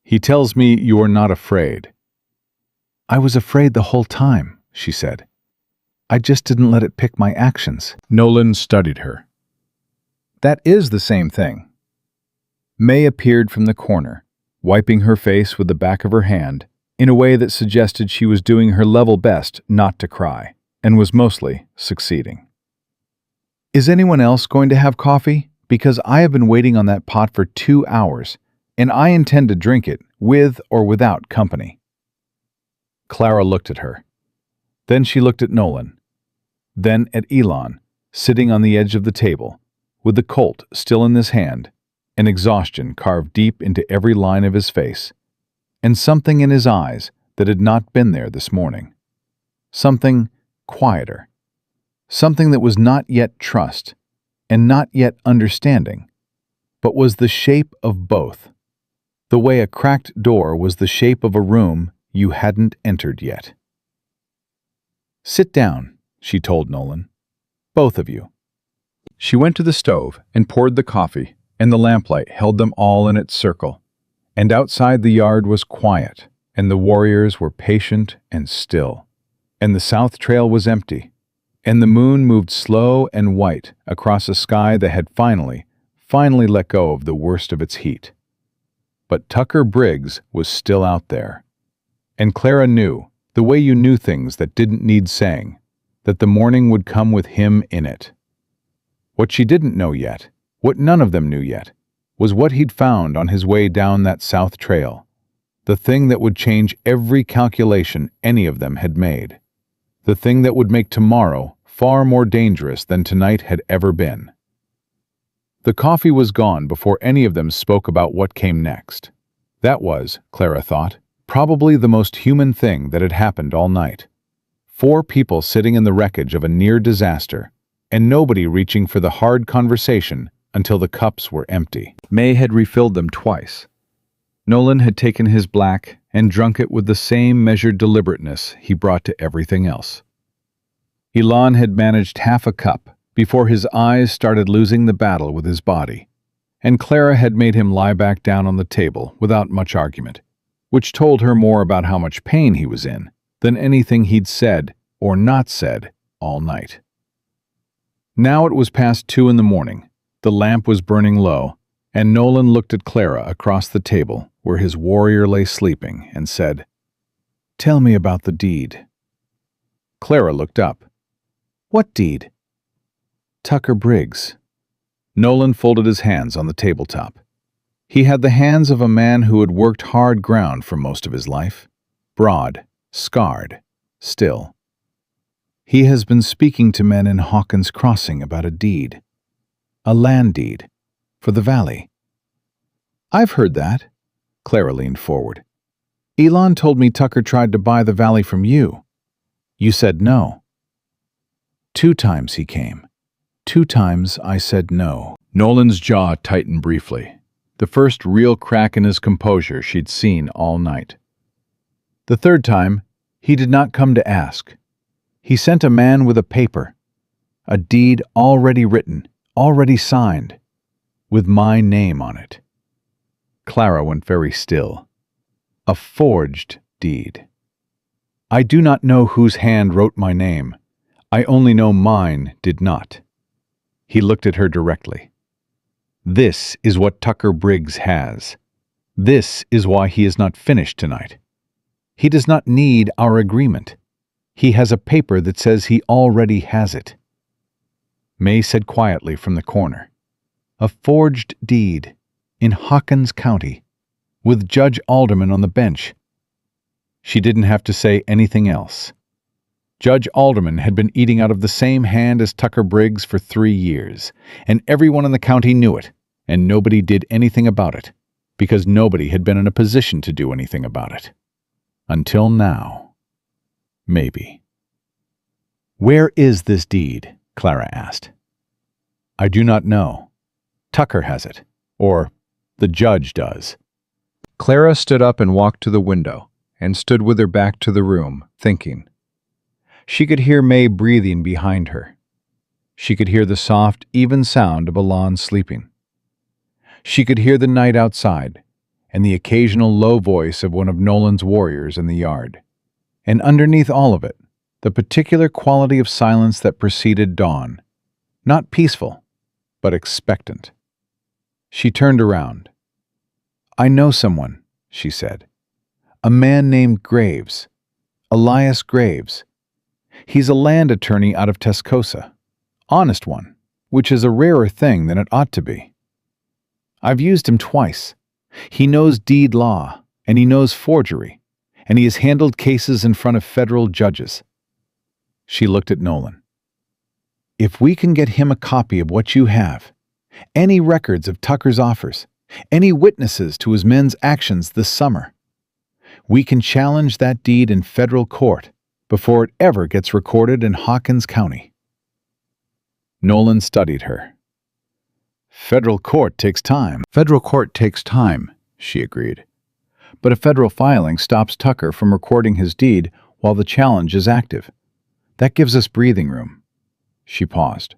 "He tells me you are not afraid." "I was afraid the whole time," she said. "I just didn't let it pick my actions." Nolan studied her. "That is the same thing." May appeared from the corner, wiping her face with the back of her hand in a way that suggested she was doing her level best not to cry, and was mostly succeeding. "Is anyone else going to have coffee? Because I have been waiting on that pot for 2 hours, and I intend to drink it with or without company." Clara looked at her. Then she looked at Nolan. Then at Elon, sitting on the edge of the table, with the Colt still in his hand, and exhaustion carved deep into every line of his face, and something in his eyes that had not been there this morning. Something quieter. Something that was not yet trust, and not yet understanding, but was the shape of both. The way a cracked door was the shape of a room you hadn't entered yet. "Sit down," she told Nolan. "Both of you." She went to the stove and poured the coffee, and the lamplight held them all in its circle. And outside the yard was quiet, and the warriors were patient and still. And the south trail was empty, and the moon moved slow and white across a sky that had finally let go of the worst of its heat. But Tucker Briggs was still out there. And Clara knew, the way you knew things that didn't need saying, that the morning would come with him in it. What she didn't know yet, what none of them knew yet, was what he'd found on his way down that south trail, the thing that would change every calculation any of them had made, the thing that would make tomorrow far more dangerous than tonight had ever been. The coffee was gone before any of them spoke about what came next. That was, Clara thought, probably the most human thing that had happened all night. 4 people sitting in the wreckage of a near disaster, and nobody reaching for the hard conversation until the cups were empty. May had refilled them twice. Nolan had taken his black and drunk it with the same measured deliberateness he brought to everything else. Elon had managed half a cup before his eyes started losing the battle with his body, and Clara had made him lie back down on the table without much argument, which told her more about how much pain he was in than anything he'd said or not said all night. Now it was past 2 in the morning. The lamp was burning low, and Nolan looked at Clara across the table where his warrior lay sleeping and said, "Tell me about the deed." Clara looked up. "What deed?" "Tucker Briggs." Nolan folded his hands on the tabletop. He had the hands of a man who had worked hard ground for most of his life, broad, scarred, still. "He has been speaking to men in Hawkins Crossing about a deed. A land deed. For the valley." "I've heard that." Clara leaned forward. "Elon told me Tucker tried to buy the valley from you. You said no." "2 times he came. 2 times I said no." Nolan's jaw tightened briefly, the first real crack in his composure she'd seen all night. "The 3rd time, he did not come to ask. He sent a man with a paper, a deed already written, already signed, with my name on it." Clara went very still. A forged deed. I do not know whose hand wrote my name. I only know mine did not. He looked at her directly. This is what Tucker Briggs has. This is why he is not finished tonight. He does not need our agreement. He has a paper that says he already has it. May said quietly from the corner, "A forged deed, in Hawkins County, with Judge Alderman on the bench." She didn't have to say anything else. Judge Alderman had been eating out of the same hand as Tucker Briggs for 3 years, and everyone in the county knew it, and nobody did anything about it, because nobody had been in a position to do anything about it. Until now. Maybe. "Where is this deed?" Clara asked. "I do not know. Tucker has it, or the judge does." Clara stood up and walked to the window, and stood with her back to the room, thinking. She could hear May breathing behind her. She could hear the soft, even sound of Alon sleeping. She could hear the night outside, and the occasional low voice of one of Nolan's warriors in the yard. And underneath all of it, the particular quality of silence that preceded dawn, not peaceful, but expectant. She turned around. "I know someone," she said. "A man named Graves. Elias Graves. He's a land attorney out of Tascosa. Honest one, which is a rarer thing than it ought to be. I've used him twice. He knows deed law, and he knows forgery, and he has handled cases in front of federal judges." She looked at Nolan. "If we can get him a copy of what you have, any records of Tucker's offers, any witnesses to his men's actions this summer, we can challenge that deed in federal court before it ever gets recorded in Hawkins County." Nolan studied her. "Federal court takes time." "Federal court takes time," she agreed. "But a federal filing stops Tucker from recording his deed while the challenge is active. That gives us breathing room." She paused.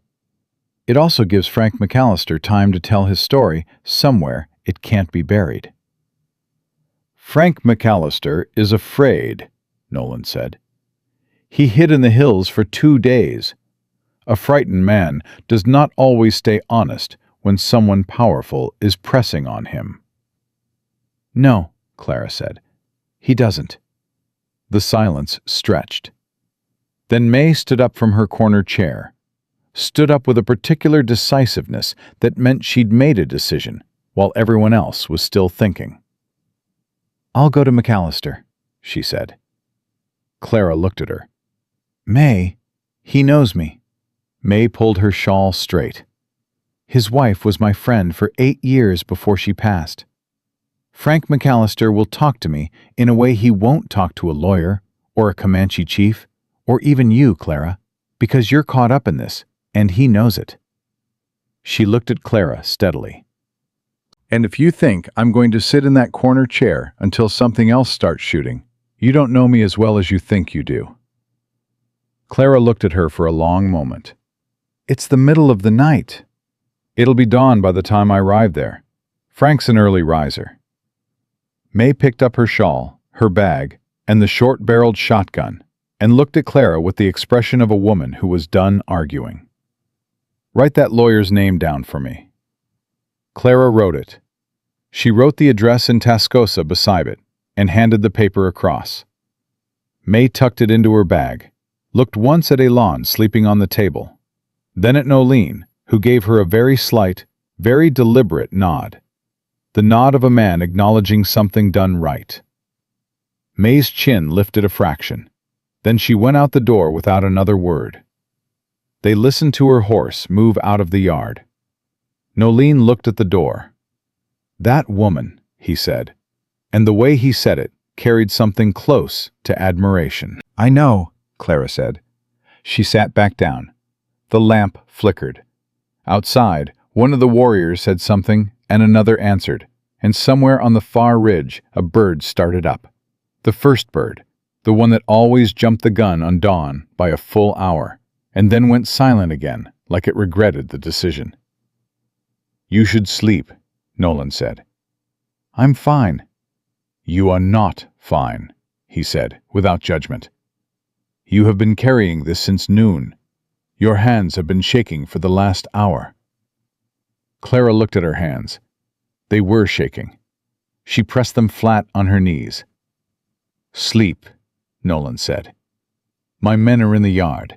"It also gives Frank McAllister time to tell his story somewhere it can't be buried." "Frank McAllister is afraid," Nolan said. "He hid in the hills for 2 days. A frightened man does not always stay honest when someone powerful is pressing on him." "No," Clara said. "He doesn't." The silence stretched. Then May stood up from her corner chair, stood up with a particular decisiveness that meant she'd made a decision while everyone else was still thinking. "I'll go to McAllister," she said. Clara looked at her. "May, he knows me." May pulled her shawl straight. "His wife was my friend for 8 years before she passed. Frank McAllister will talk to me in a way he won't talk to a lawyer, or a Comanche chief, or even you, Clara, because you're caught up in this, and he knows it." She looked at Clara steadily. "And if you think I'm going to sit in that corner chair until something else starts shooting, you don't know me as well as you think you do." Clara looked at her for a long moment. "It's the middle of the night." "It'll be dawn by the time I arrive there. Frank's an early riser." May picked up her shawl, her bag, and the short-barreled shotgun, and looked at Clara with the expression of a woman who was done arguing. "Write that lawyer's name down for me." Clara wrote it. She wrote the address in Tascosa beside it, and handed the paper across. May tucked it into her bag, looked once at Elon sleeping on the table, then at Nolene, who gave her a very slight, very deliberate nod. The nod of a man acknowledging something done right. May's chin lifted a fraction. Then she went out the door without another word. They listened to her horse move out of the yard. Nolene looked at the door. "That woman," he said, and the way he said it carried something close to admiration. "I know," Clara said. She sat back down. The lamp flickered. Outside, one of the warriors said something, and another answered, and somewhere on the far ridge a bird started up. The first bird, the one that always jumped the gun on dawn by a full hour, and then went silent again, like it regretted the decision. "You should sleep," Nolan said. "I'm fine." "You are not fine," he said, without judgment. "You have been carrying this since noon. Your hands have been shaking for the last hour." Clara looked at her hands. They were shaking. She pressed them flat on her knees. "Sleep," Nolan said. "My men are in the yard.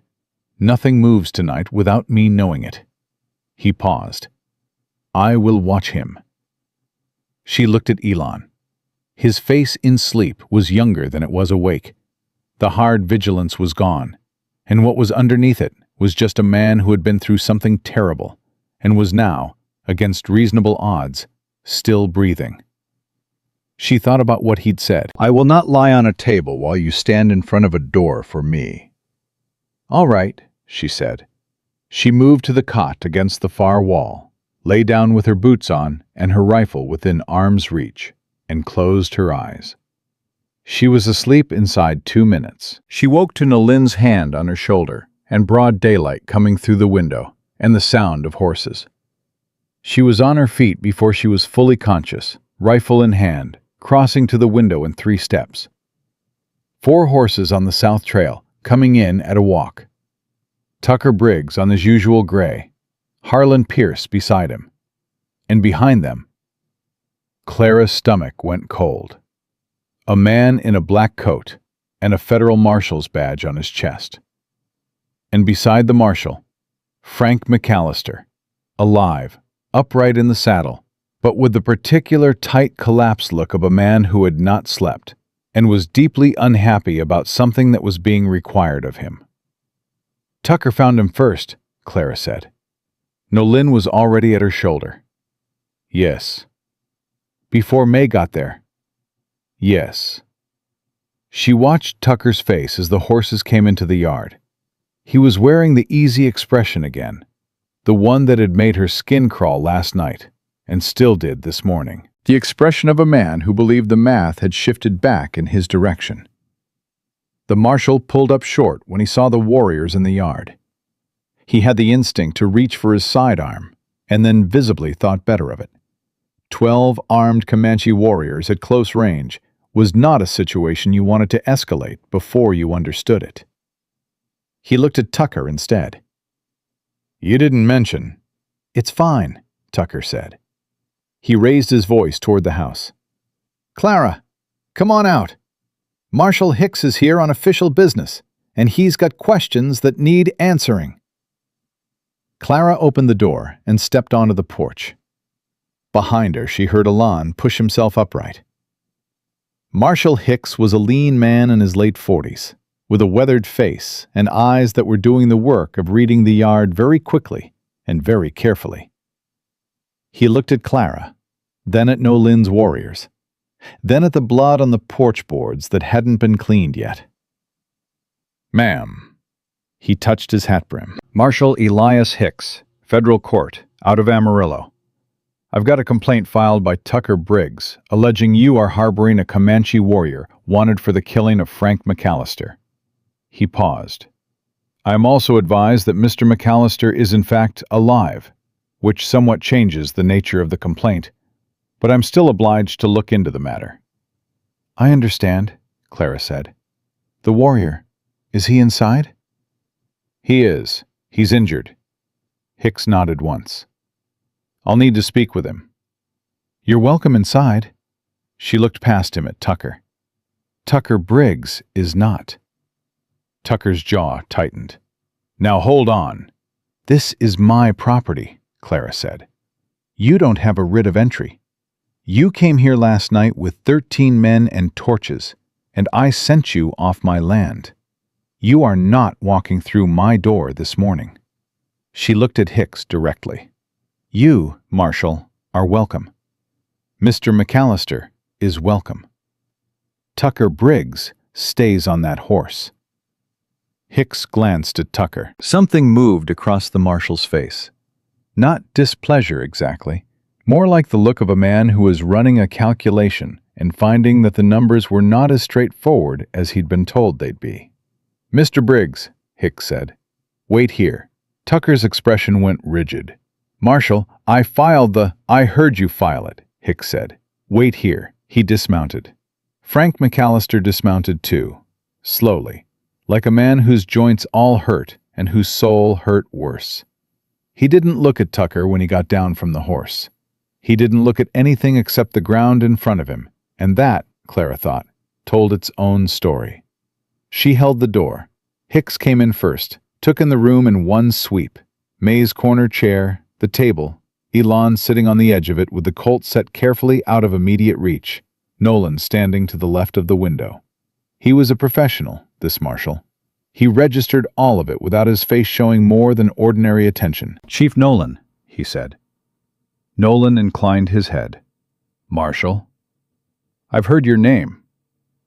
Nothing moves tonight without me knowing it." He paused. "I will watch him." She looked at Elon. His face in sleep was younger than it was awake. The hard vigilance was gone, and what was underneath it was just a man who had been through something terrible and was now, against reasonable odds, still breathing. She thought about what he'd said. "I will not lie on a table while you stand in front of a door for me." "All right," she said. She moved to the cot against the far wall, lay down with her boots on and her rifle within arm's reach, and closed her eyes. She was asleep inside 2 minutes. She woke to Nolin's hand on her shoulder and broad daylight coming through the window and the sound of horses. She was on her feet before she was fully conscious, rifle in hand, crossing to the window in 3 steps. 4 horses on the south trail, coming in at a walk. Tucker Briggs on his usual gray, Harlan Pierce beside him. And behind them, Clara's stomach went cold. A man in a black coat and a federal marshal's badge on his chest. And beside the marshal, Frank McAllister, alive, upright in the saddle, but with the particular tight collapsed look of a man who had not slept and was deeply unhappy about something that was being required of him. "Tucker found him first," Clara said. Nolin was already at her shoulder. "Yes." "Before May got there?" "Yes." She watched Tucker's face as the horses came into the yard. He was wearing the easy expression again, the one that had made her skin crawl last night, and still did this morning. The expression of a man who believed the math had shifted back in his direction. The marshal pulled up short when he saw the warriors in the yard. He had the instinct to reach for his sidearm, and then visibly thought better of it. 12 armed Comanche warriors at close range was not a situation you wanted to escalate before you understood it. He looked at Tucker instead. "You didn't mention." "It's fine," Tucker said. He raised his voice toward the house. "Clara, come on out. Marshal Hicks is here on official business, and he's got questions that need answering." Clara opened the door and stepped onto the porch. Behind her, she heard Alon push himself upright. Marshal Hicks was a lean man in his late 40s, with a weathered face and eyes that were doing the work of reading the yard very quickly and very carefully. He looked at Clara, then at Nolin's warriors, then at the blood on the porch boards that hadn't been cleaned yet. "Ma'am." He touched his hat brim. "Marshal Elias Hicks, Federal Court, out of Amarillo. I've got a complaint filed by Tucker Briggs, alleging you are harboring a Comanche warrior wanted for the killing of Frank McAllister." He paused. "I am also advised that Mr. McAllister is in fact alive, which somewhat changes the nature of the complaint, but I'm still obliged to look into the matter." "I understand," Clara said. "The warrior, is he inside?" "He is. He's injured." Hicks nodded once. "I'll need to speak with him." "You're welcome inside." She looked past him at Tucker. "Tucker Briggs is not." Tucker's jaw tightened. "Now hold on." "This is my property," Clara said. "You don't have a writ of entry. You came here last night with 13 men and torches, and I sent you off my land. You are not walking through my door this morning." She looked at Hicks directly. "You, Marshal, are welcome. Mr. McAllister is welcome. Tucker Briggs stays on that horse." Hicks glanced at Tucker. Something moved across the marshal's face. Not displeasure exactly, more like the look of a man who was running a calculation and finding that the numbers were not as straightforward as he'd been told they'd be. "Mr. Briggs," Hicks said, "wait here." Tucker's expression went rigid. "Marshal, I heard you file it," Hicks said. "Wait here." He dismounted. Frank McAllister dismounted too, slowly, like a man whose joints all hurt and whose soul hurt worse. He didn't look at Tucker when he got down from the horse. He didn't look at anything except the ground in front of him, and that, Clara thought, told its own story. She held the door. Hicks came in first, took in the room in one sweep. May's corner chair, the table, Elon sitting on the edge of it with the Colt set carefully out of immediate reach, Nolan standing to the left of the window. He was a professional, this marshal. He registered all of it without his face showing more than ordinary attention. "Chief Nolan," he said. Nolan inclined his head. "Marshal, I've heard your name.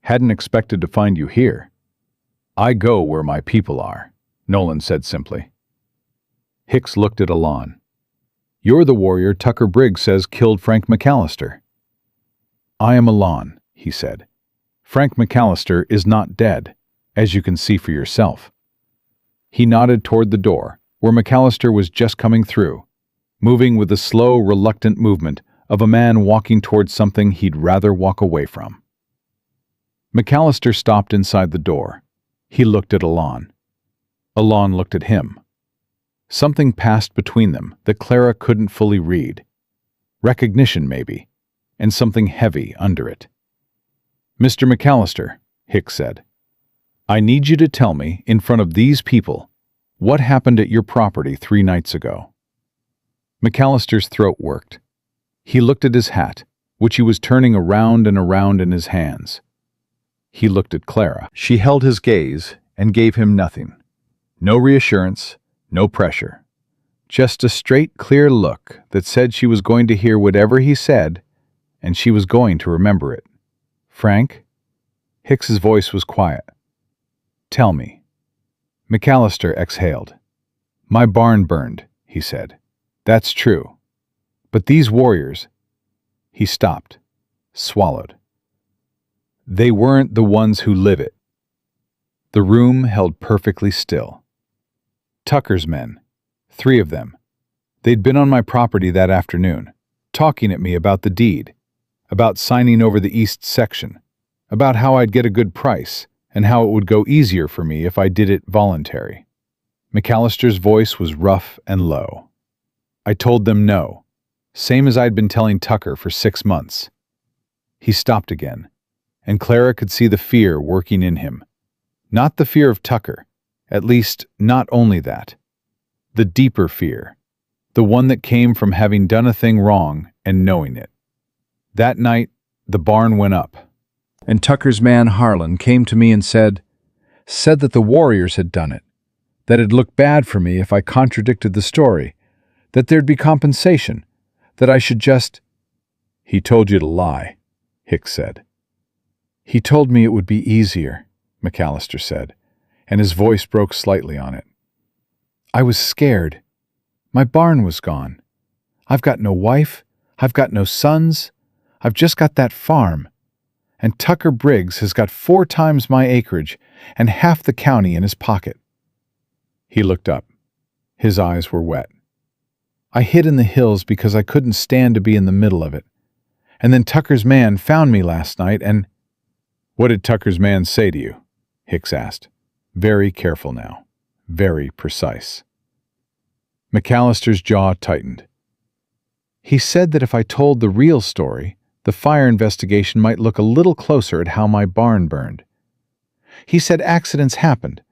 Hadn't expected to find you here." "I go where my people are," Nolan said simply. Hicks looked at Elon. "You're the warrior Tucker Briggs says killed Frank McAllister." "I am Elon," he said. "Frank McAllister is not dead, as you can see for yourself." He nodded toward the door, where McAllister was just coming through, moving with the slow, reluctant movement of a man walking toward something he'd rather walk away from. McAllister stopped inside the door. He looked at Elon. Elon looked at him. Something passed between them that Clara couldn't fully read. Recognition, maybe, and something heavy under it. "Mr. McAllister," Hicks said, "I need you to tell me, in front of these people, what happened at your property 3 nights ago." McAllister's throat worked. He looked at his hat, which he was turning around and around in his hands. He looked at Clara. She held his gaze and gave him nothing. No reassurance, no pressure. Just a straight, clear look that said she was going to hear whatever he said, and she was going to remember it. "Frank?" Hicks's voice was quiet. "Tell me." McAllister exhaled. "My barn burned," he said. "That's true. But these warriors—" He stopped, swallowed. "They weren't the ones who live it." The room held perfectly still. Tucker's men, 3 of them. They'd been on my property that afternoon, talking at me about the deed, about signing over the east section, about how I'd get a good price, and how it would go easier for me if I did it voluntary. McAllister's voice was rough and low. "I told them no, same as I'd been telling Tucker for 6 months. He stopped again, and Clara could see the fear working in him. Not the fear of Tucker, at least not only that. The deeper fear, the one that came from having done a thing wrong and knowing it. That night, the barn went up. And Tucker's man Harlan came to me and said that the warriors had done it, that it'd look bad for me if I contradicted the story, that there'd be compensation, that I should just—" "He told you to lie," Hicks said. "He told me it would be easier," McAllister said, and his voice broke slightly on it. "I was scared. My barn was gone. I've got no wife, I've got no sons, I've just got that farm. And Tucker Briggs has got 4 times my acreage and half the county in his pocket." He looked up. His eyes were wet. "I hid in the hills because I couldn't stand to be in the middle of it. And then Tucker's man found me last night and—" "What did Tucker's man say to you?" Hicks asked. Very careful now. Very precise. McAllister's jaw tightened. "He said that if I told the real story, the fire investigation might look a little closer at how my barn burned. He said accidents happened,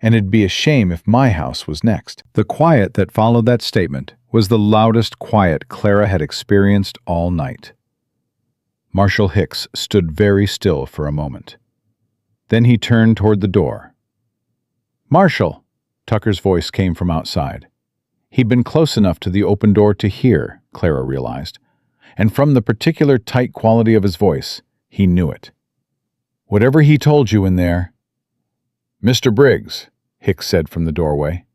and it'd be a shame if my house was next." The quiet that followed that statement was the loudest quiet Clara had experienced all night. Marshal Hicks stood very still for a moment. Then he turned toward the door. "Marshal!" Tucker's voice came from outside. He'd been close enough to the open door to hear, Clara realized, and from the particular tight quality of his voice, he knew it. "Whatever he told you in there—" "Mr. Briggs," Hicks said from the doorway,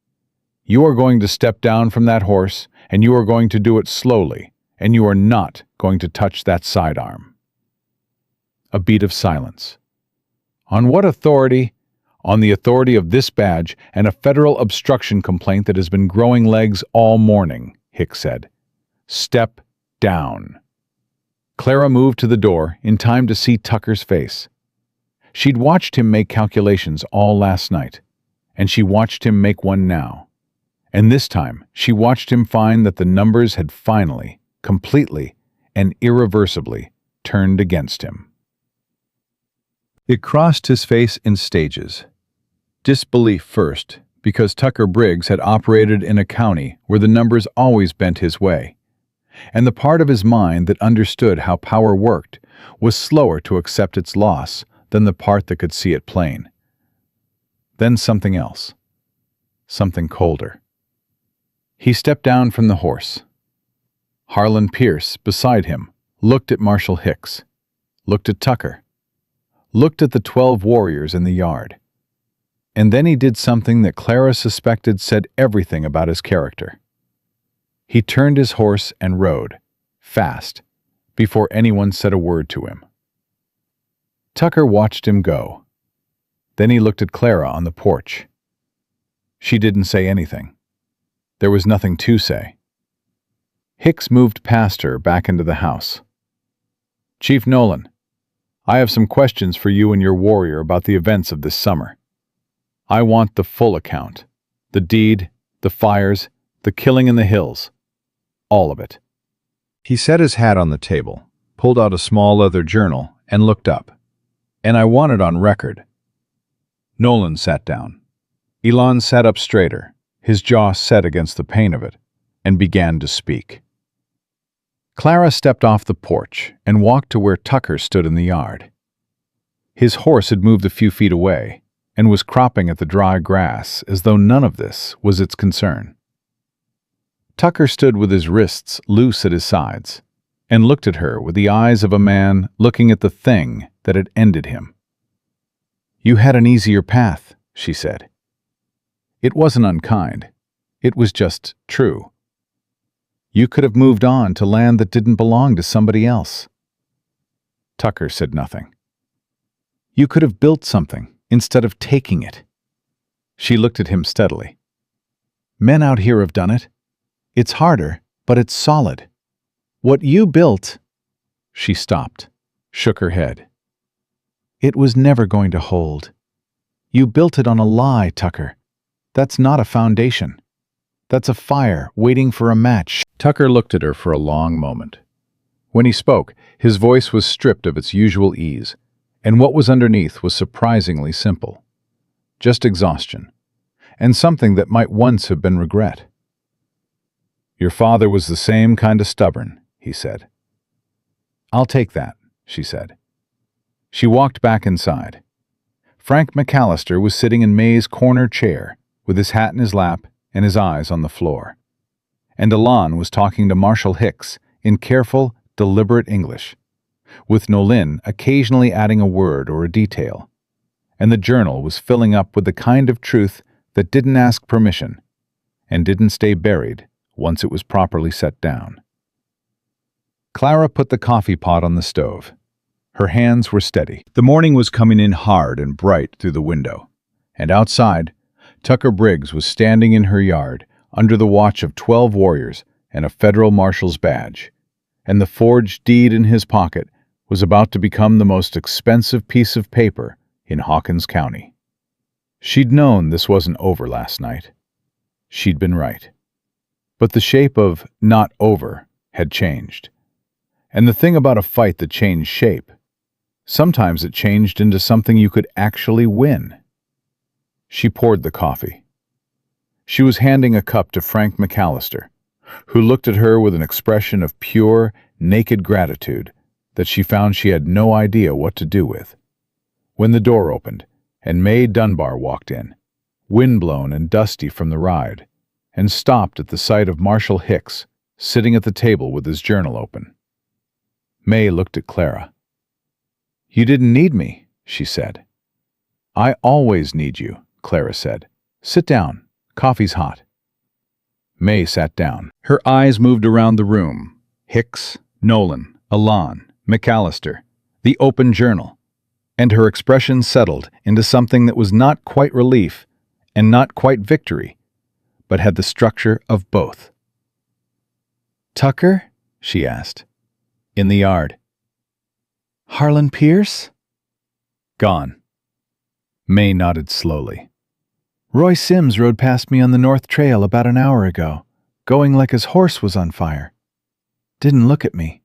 "you are going to step down from that horse, and you are going to do it slowly, and you are not going to touch that sidearm." A beat of silence. "On what authority?" "On the authority of this badge and a federal obstruction complaint that has been growing legs all morning," Hicks said. "Step down." Clara moved to the door in time to see Tucker's face. She'd watched him make calculations all last night, and she watched him make one now. And this time, she watched him find that the numbers had finally, completely, and irreversibly turned against him. It crossed his face in stages. Disbelief first, because Tucker Briggs had operated in a county where the numbers always bent his way, and the part of his mind that understood how power worked was slower to accept its loss than the part that could see it plain. Then something else. Something colder. He stepped down from the horse. Harlan Pierce, beside him, looked at Marshall Hicks, looked at Tucker, looked at the 12 warriors in the yard. And then he did something that Clara suspected said everything about his character. He turned his horse and rode, fast, before anyone said a word to him. Tucker watched him go. Then he looked at Clara on the porch. She didn't say anything. There was nothing to say. Hicks moved past her back into the house. "Chief Nolan, I have some questions for you and your warrior about the events of this summer. I want the full account. The deed, the fires, the killing in the hills. All of it." He set his hat on the table, pulled out a small leather journal, and looked up. "And I want it on record." Nolan sat down. Elon sat up straighter, his jaw set against the pain of it, and began to speak. Clara stepped off the porch and walked to where Tucker stood in the yard. His horse had moved a few feet away and was cropping at the dry grass as though none of this was its concern. Tucker stood with his wrists loose at his sides and looked at her with the eyes of a man looking at the thing that had ended him. "You had an easier path," she said. It wasn't unkind. It was just true. You could have moved on to land that didn't belong to somebody else. Tucker said nothing. You could have built something instead of taking it. She looked at him steadily. Men out here have done it. It's harder, but it's solid. What you built... She stopped, shook her head. It was never going to hold. You built it on a lie, Tucker. That's not a foundation. That's a fire waiting for a match. Tucker looked at her for a long moment. When he spoke, his voice was stripped of its usual ease, and what was underneath was surprisingly simple. Just exhaustion, and something that might once have been regret. Your father was the same kind of stubborn, he said. I'll take that, she said. She walked back inside. Frank McAllister was sitting in May's corner chair, with his hat in his lap and his eyes on the floor. And Alon was talking to Marshall Hicks in careful, deliberate English, with Nolan occasionally adding a word or a detail. And the journal was filling up with the kind of truth that didn't ask permission and didn't stay buried once it was properly set down. Clara put the coffee pot on the stove. Her hands were steady. The morning was coming in hard and bright through the window, and outside, Tucker Briggs was standing in her yard under the watch of 12 warriors and a federal marshal's badge, and the forged deed in his pocket was about to become the most expensive piece of paper in Hawkins County. She'd known this wasn't over last night. She'd been right. But the shape of not over had changed. And the thing about a fight that changed shape, sometimes it changed into something you could actually win. She poured the coffee. She was handing a cup to Frank McAllister, who looked at her with an expression of pure, naked gratitude that she found she had no idea what to do with. When the door opened, and May Dunbar walked in, windblown and dusty from the ride, and stopped at the sight of Marshall Hicks sitting at the table with his journal open. May looked at Clara. You didn't need me, she said. I always need you, Clara said. Sit down. Coffee's hot. May sat down. Her eyes moved around the room. Hicks, Nolan, Alon, McAllister, the open journal. And her expression settled into something that was not quite relief and not quite victory, but had the structure of both. Tucker? She asked. In the yard. Harlan Pierce? Gone. May nodded slowly. Roy Sims rode past me on the North Trail about an hour ago, going like his horse was on fire. Didn't look at me.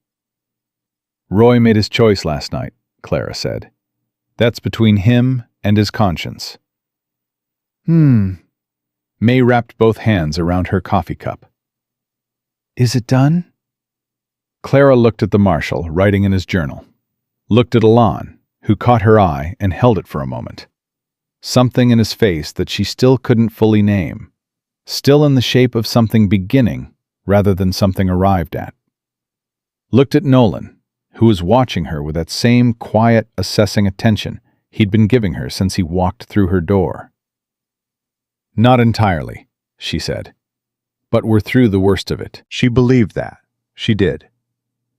Roy made his choice last night, Clara said. That's between him and his conscience. May wrapped both hands around her coffee cup. Is it done? Clara looked at the marshal, writing in his journal. Looked at Alon, who caught her eye and held it for a moment. Something in his face that she still couldn't fully name. Still in the shape of something beginning rather than something arrived at. Looked at Nolan, who was watching her with that same quiet, assessing attention he'd been giving her since he walked through her door. Not entirely, she said. But we're through the worst of it. She believed that. She did.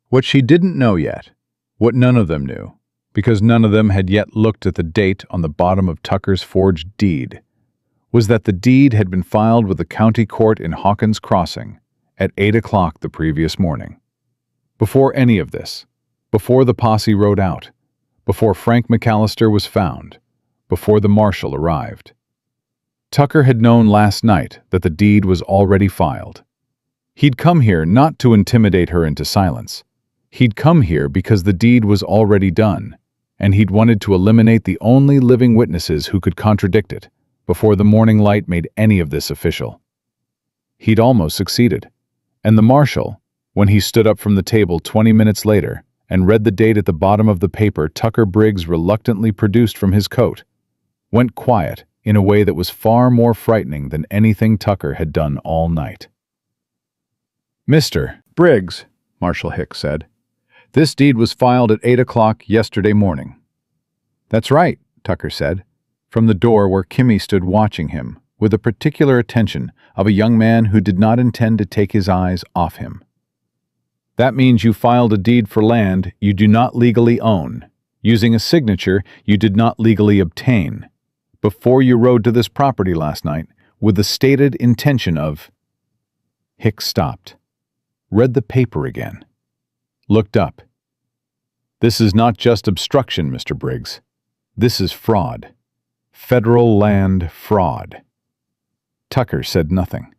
What she didn't know yet, what none of them knew, because none of them had yet looked at the date on the bottom of Tucker's forged deed, was that the deed had been filed with the county court in Hawkins Crossing at 8 o'clock the previous morning. Before any of this, before the posse rode out, before Frank McAllister was found, before the marshal arrived. Tucker had known last night that the deed was already filed. He'd come here not to intimidate her into silence. He'd come here because the deed was already done, and he'd wanted to eliminate the only living witnesses who could contradict it before the morning light made any of this official. He'd almost succeeded, and the marshal, when he stood up from the table 20 minutes later and read the date at the bottom of the paper Tucker Briggs reluctantly produced from his coat, went quiet in a way that was far more frightening than anything Tucker had done all night. Mr. Briggs, Marshal Hicks said, this deed was filed at 8 o'clock yesterday morning. That's right, Tucker said, from the door where Kimmy stood watching him with the particular attention of a young man who did not intend to take his eyes off him. That means you filed a deed for land you do not legally own, using a signature you did not legally obtain, before you rode to this property last night with the stated intention of... Hicks stopped, read the paper again, looked up. This is not just obstruction, Mr. Briggs. This is fraud. Federal land fraud. Tucker said nothing.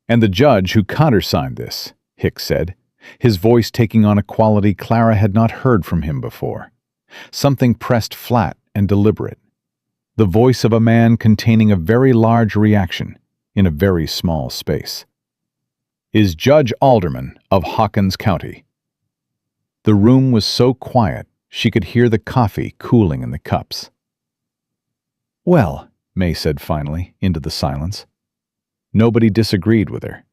And the judge who countersigned this, Hicks said, his voice taking on a quality Clara had not heard from him before. Something pressed flat and deliberate. The voice of a man containing a very large reaction in a very small space. Is Judge Alderman of Hawkins County. The room was so quiet she could hear the coffee cooling in the cups. Well, May said finally, into the silence. Nobody disagreed with her.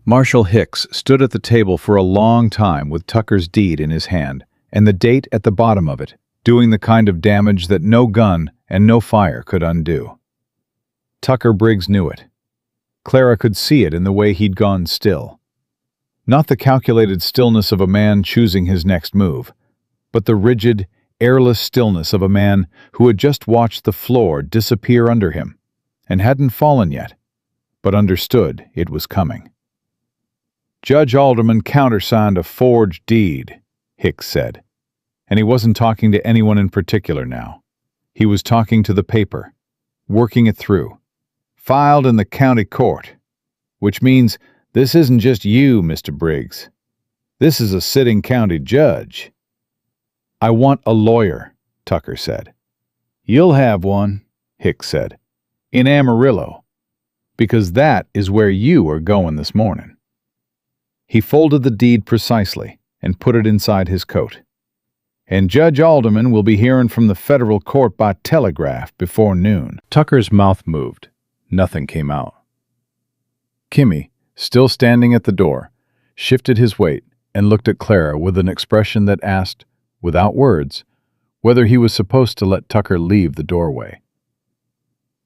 Marshal Hicks stood at the table for a long time with Tucker's deed in his hand and the date at the bottom of it, doing the kind of damage that no gun and no fire could undo. Tucker Briggs knew it. Clara could see it in the way he'd gone still. Not the calculated stillness of a man choosing his next move, but the rigid, airless stillness of a man who had just watched the floor disappear under him and hadn't fallen yet, but understood it was coming. Judge Alderman countersigned a forged deed, Hicks said, and he wasn't talking to anyone in particular now. He was talking to the paper, working it through. Filed in the county court, which means this isn't just you, Mr. Briggs. This is a sitting county judge. I want a lawyer, Tucker said. You'll have one, Hicks said, in Amarillo, because that is where you are going this morning. He folded the deed precisely and put it inside his coat. And Judge Alderman will be hearing from the federal court by telegraph before noon. Tucker's mouth moved. Nothing came out. Kimmy, still standing at the door, shifted his weight and looked at Clara with an expression that asked, without words, whether he was supposed to let Tucker leave the doorway.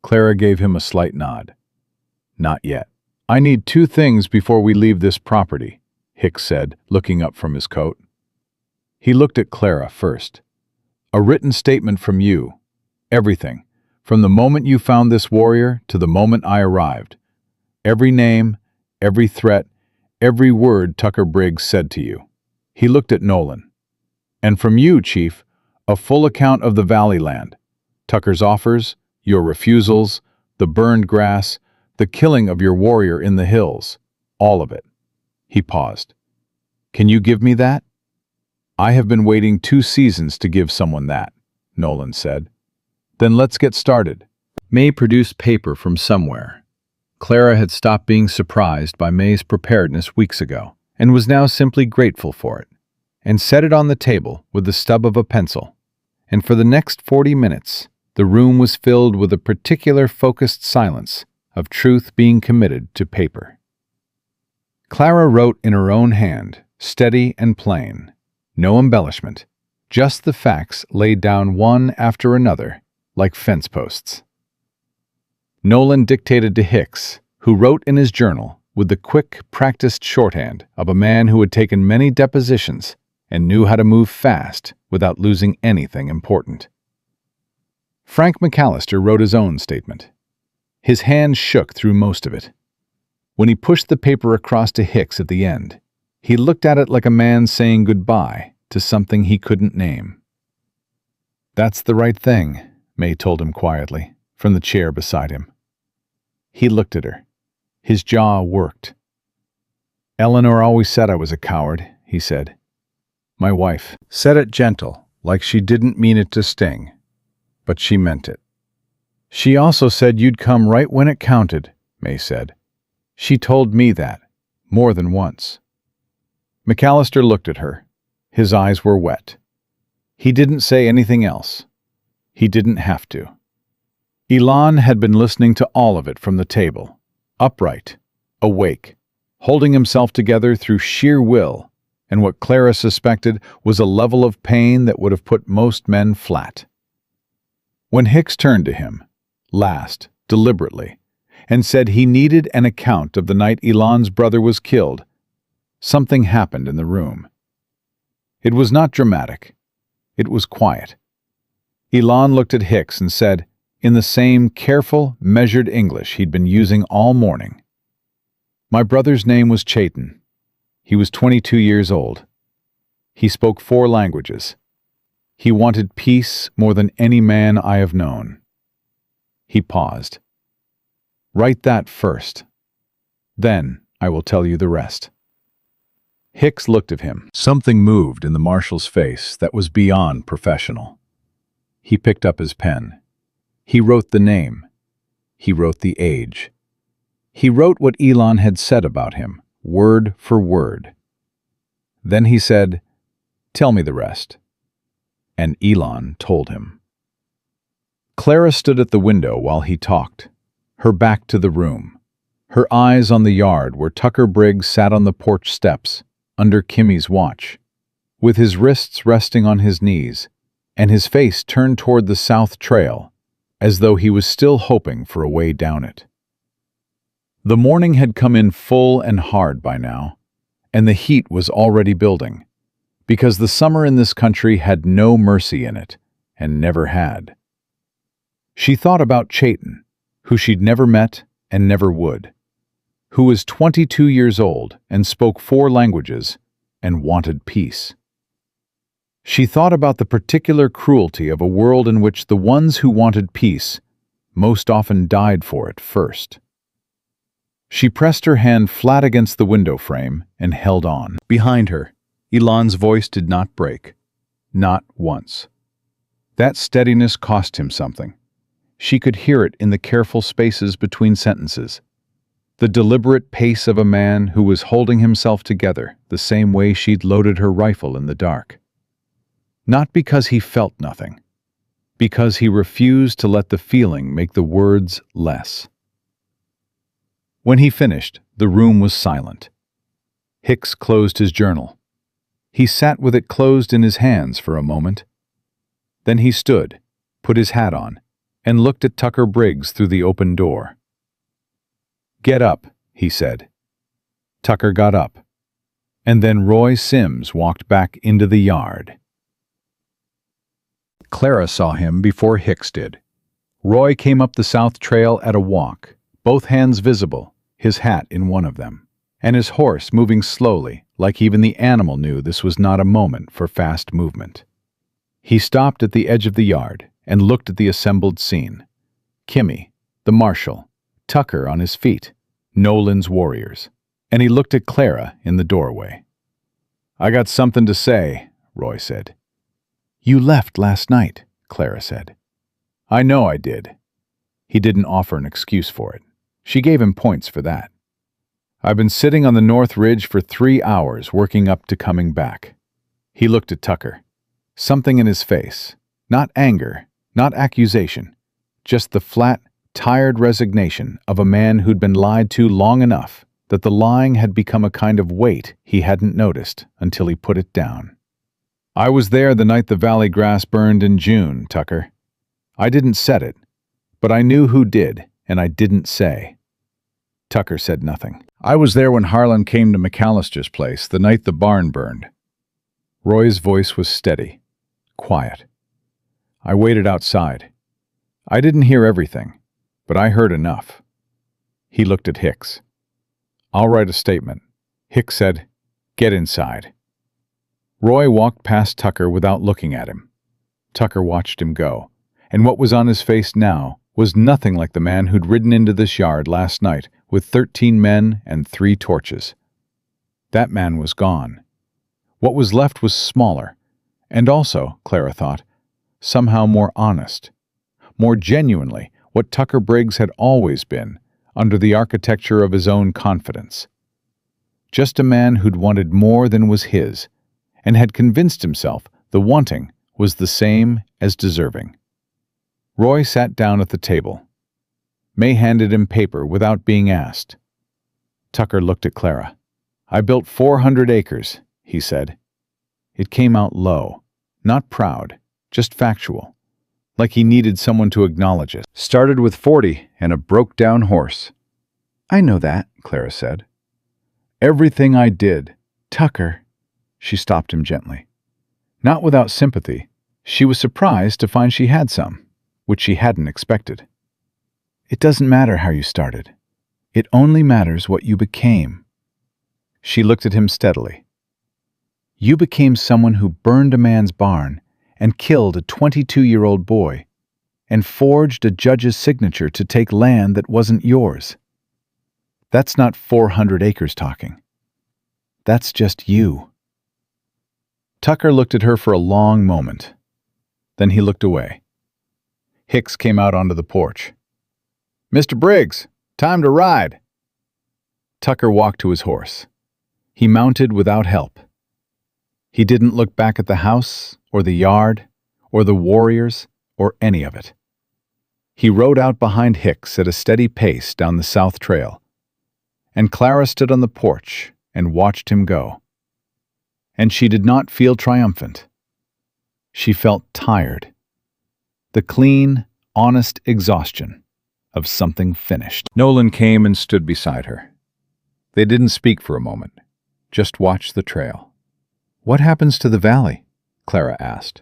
Clara gave him a slight nod. Not yet. I need 2 things before we leave this property, Hicks said, looking up from his coat. He looked at Clara first. A written statement from you. Everything. From the moment you found this warrior to the moment I arrived. Every name, every threat, every word Tucker Briggs said to you. He looked at Nolan. And from you, Chief, a full account of the Valley land, Tucker's offers, your refusals, the burned grass, the killing of your warrior in the hills, all of it." He paused. "Can you give me that?" "I have been waiting 2 seasons to give someone that," Nolan said. "Then let's get started." May produced paper from somewhere. Clara had stopped being surprised by May's preparedness weeks ago, and was now simply grateful for it, and set it on the table with the stub of a pencil. And for the next 40 minutes, the room was filled with a particular focused silence of truth being committed to paper. Clara wrote in her own hand, steady and plain. No embellishment, just the facts laid down one after another, like fence posts. Nolan dictated to Hicks, who wrote in his journal with the quick, practiced shorthand of a man who had taken many depositions and knew how to move fast without losing anything important. Frank McAllister wrote his own statement. His hand shook through most of it. When he pushed the paper across to Hicks at the end, he looked at it like a man saying goodbye to something he couldn't name. "That's the right thing," May told him quietly, from the chair beside him. He looked at her. His jaw worked. "Eleanor always said I was a coward," he said. "My wife." Said it gentle, like she didn't mean it to sting, but she meant it. "She also said you'd come right when it counted," May said. "She told me that, more than once." McAllister looked at her. His eyes were wet. He didn't say anything else. He didn't have to. Elon had been listening to all of it from the table, upright, awake, holding himself together through sheer will, and what Clara suspected was a level of pain that would have put most men flat. When Hicks turned to him, last, deliberately, and said he needed an account of the night Elon's brother was killed, something happened in the room. It was not dramatic. It was quiet. Elon looked at Hicks and said, in the same careful, measured English he'd been using all morning, "My brother's name was Chayton. He was 22 years old. He spoke 4 languages. He wanted peace more than any man I have known." He paused. "Write that first. Then I will tell you the rest." Hicks looked at him. Something moved in the marshal's face that was beyond professional. He picked up his pen. He wrote the name. He wrote the age. He wrote what Elon had said about him, word for word. Then he said, "Tell me the rest." And Elon told him. Clara stood at the window while he talked, her back to the room, her eyes on the yard where Tucker Briggs sat on the porch steps, under Kimmy's watch, with his wrists resting on his knees, and his face turned toward the south trail, as though he was still hoping for a way down it. The morning had come in full and hard by now, and the heat was already building, because the summer in this country had no mercy in it, and never had. She thought about Chayton, who she'd never met and never would, who was 22 years old and spoke 4 languages and wanted peace. She thought about the particular cruelty of a world in which the ones who wanted peace most often died for it first. She pressed her hand flat against the window frame and held on. Behind her, Elon's voice did not break. Not once. That steadiness cost him something. She could hear it in the careful spaces between sentences. The deliberate pace of a man who was holding himself together the same way she'd loaded her rifle in the dark. Not because he felt nothing, because he refused to let the feeling make the words less. When he finished, the room was silent. Hicks closed his journal. He sat with it closed in his hands for a moment. Then he stood, put his hat on, and looked at Tucker Briggs through the open door. "Get up," he said. Tucker got up, and then Roy Sims walked back into the yard. Clara saw him before Hicks did. Roy came up the south trail at a walk, both hands visible, his hat in one of them, and his horse moving slowly, like even the animal knew this was not a moment for fast movement. He stopped at the edge of the yard and looked at the assembled scene. Kimmy, the marshal, Tucker on his feet, Nolan's warriors, and he looked at Clara in the doorway. "I got something to say," Roy said. "You left last night," Clara said. "I know I did." He didn't offer an excuse for it. She gave him points for that. "I've been sitting on the North Ridge for 3 hours working up to coming back." He looked at Tucker. Something in his face. Not anger, not accusation. Just the flat, tired resignation of a man who'd been lied to long enough that the lying had become a kind of weight he hadn't noticed until he put it down. "I was there the night the valley grass burned in June, Tucker. I didn't set it, but I knew who did, and I didn't say." Tucker said nothing. "I was there when Harlan came to McAllister's place the night the barn burned." Roy's voice was steady, quiet. "I waited outside. I didn't hear everything, but I heard enough." He looked at Hicks. "I'll write a statement." Hicks said, "Get inside." Roy walked past Tucker without looking at him. Tucker watched him go, and what was on his face now was nothing like the man who'd ridden into this yard last night with 13 men and 3 torches. That man was gone. What was left was smaller, and also, Clara thought, somehow more honest, more genuinely what Tucker Briggs had always been, under the architecture of his own confidence. Just a man who'd wanted more than was his, and had convinced himself the wanting was the same as deserving. Roy sat down at the table. May handed him paper without being asked. Tucker looked at Clara. "I built 400 acres, he said. It came out low, not proud, just factual, like he needed someone to acknowledge it. "Started with 40 and a broke-down horse." "I know that," Clara said. "Everything I did." "Tucker." She stopped him gently. Not without sympathy. She was surprised to find she had some, which she hadn't expected. "It doesn't matter how you started. It only matters what you became." She looked at him steadily. "You became someone who burned a man's barn and killed a 22-year-old boy and forged a judge's signature to take land that wasn't yours. That's not 400 acres talking. That's just you." Tucker looked at her for a long moment. Then he looked away. Hicks came out onto the porch. "Mr. Briggs, time to ride." Tucker walked to his horse. He mounted without help. He didn't look back at the house, or the yard, or the warriors, or any of it. He rode out behind Hicks at a steady pace down the south trail, and Clara stood on the porch and watched him go. And she did not feel triumphant. She felt tired. The clean, honest exhaustion of something finished. Nolan came and stood beside her. They didn't speak for a moment, just watched the trail. "What happens to the valley?" Clara asked.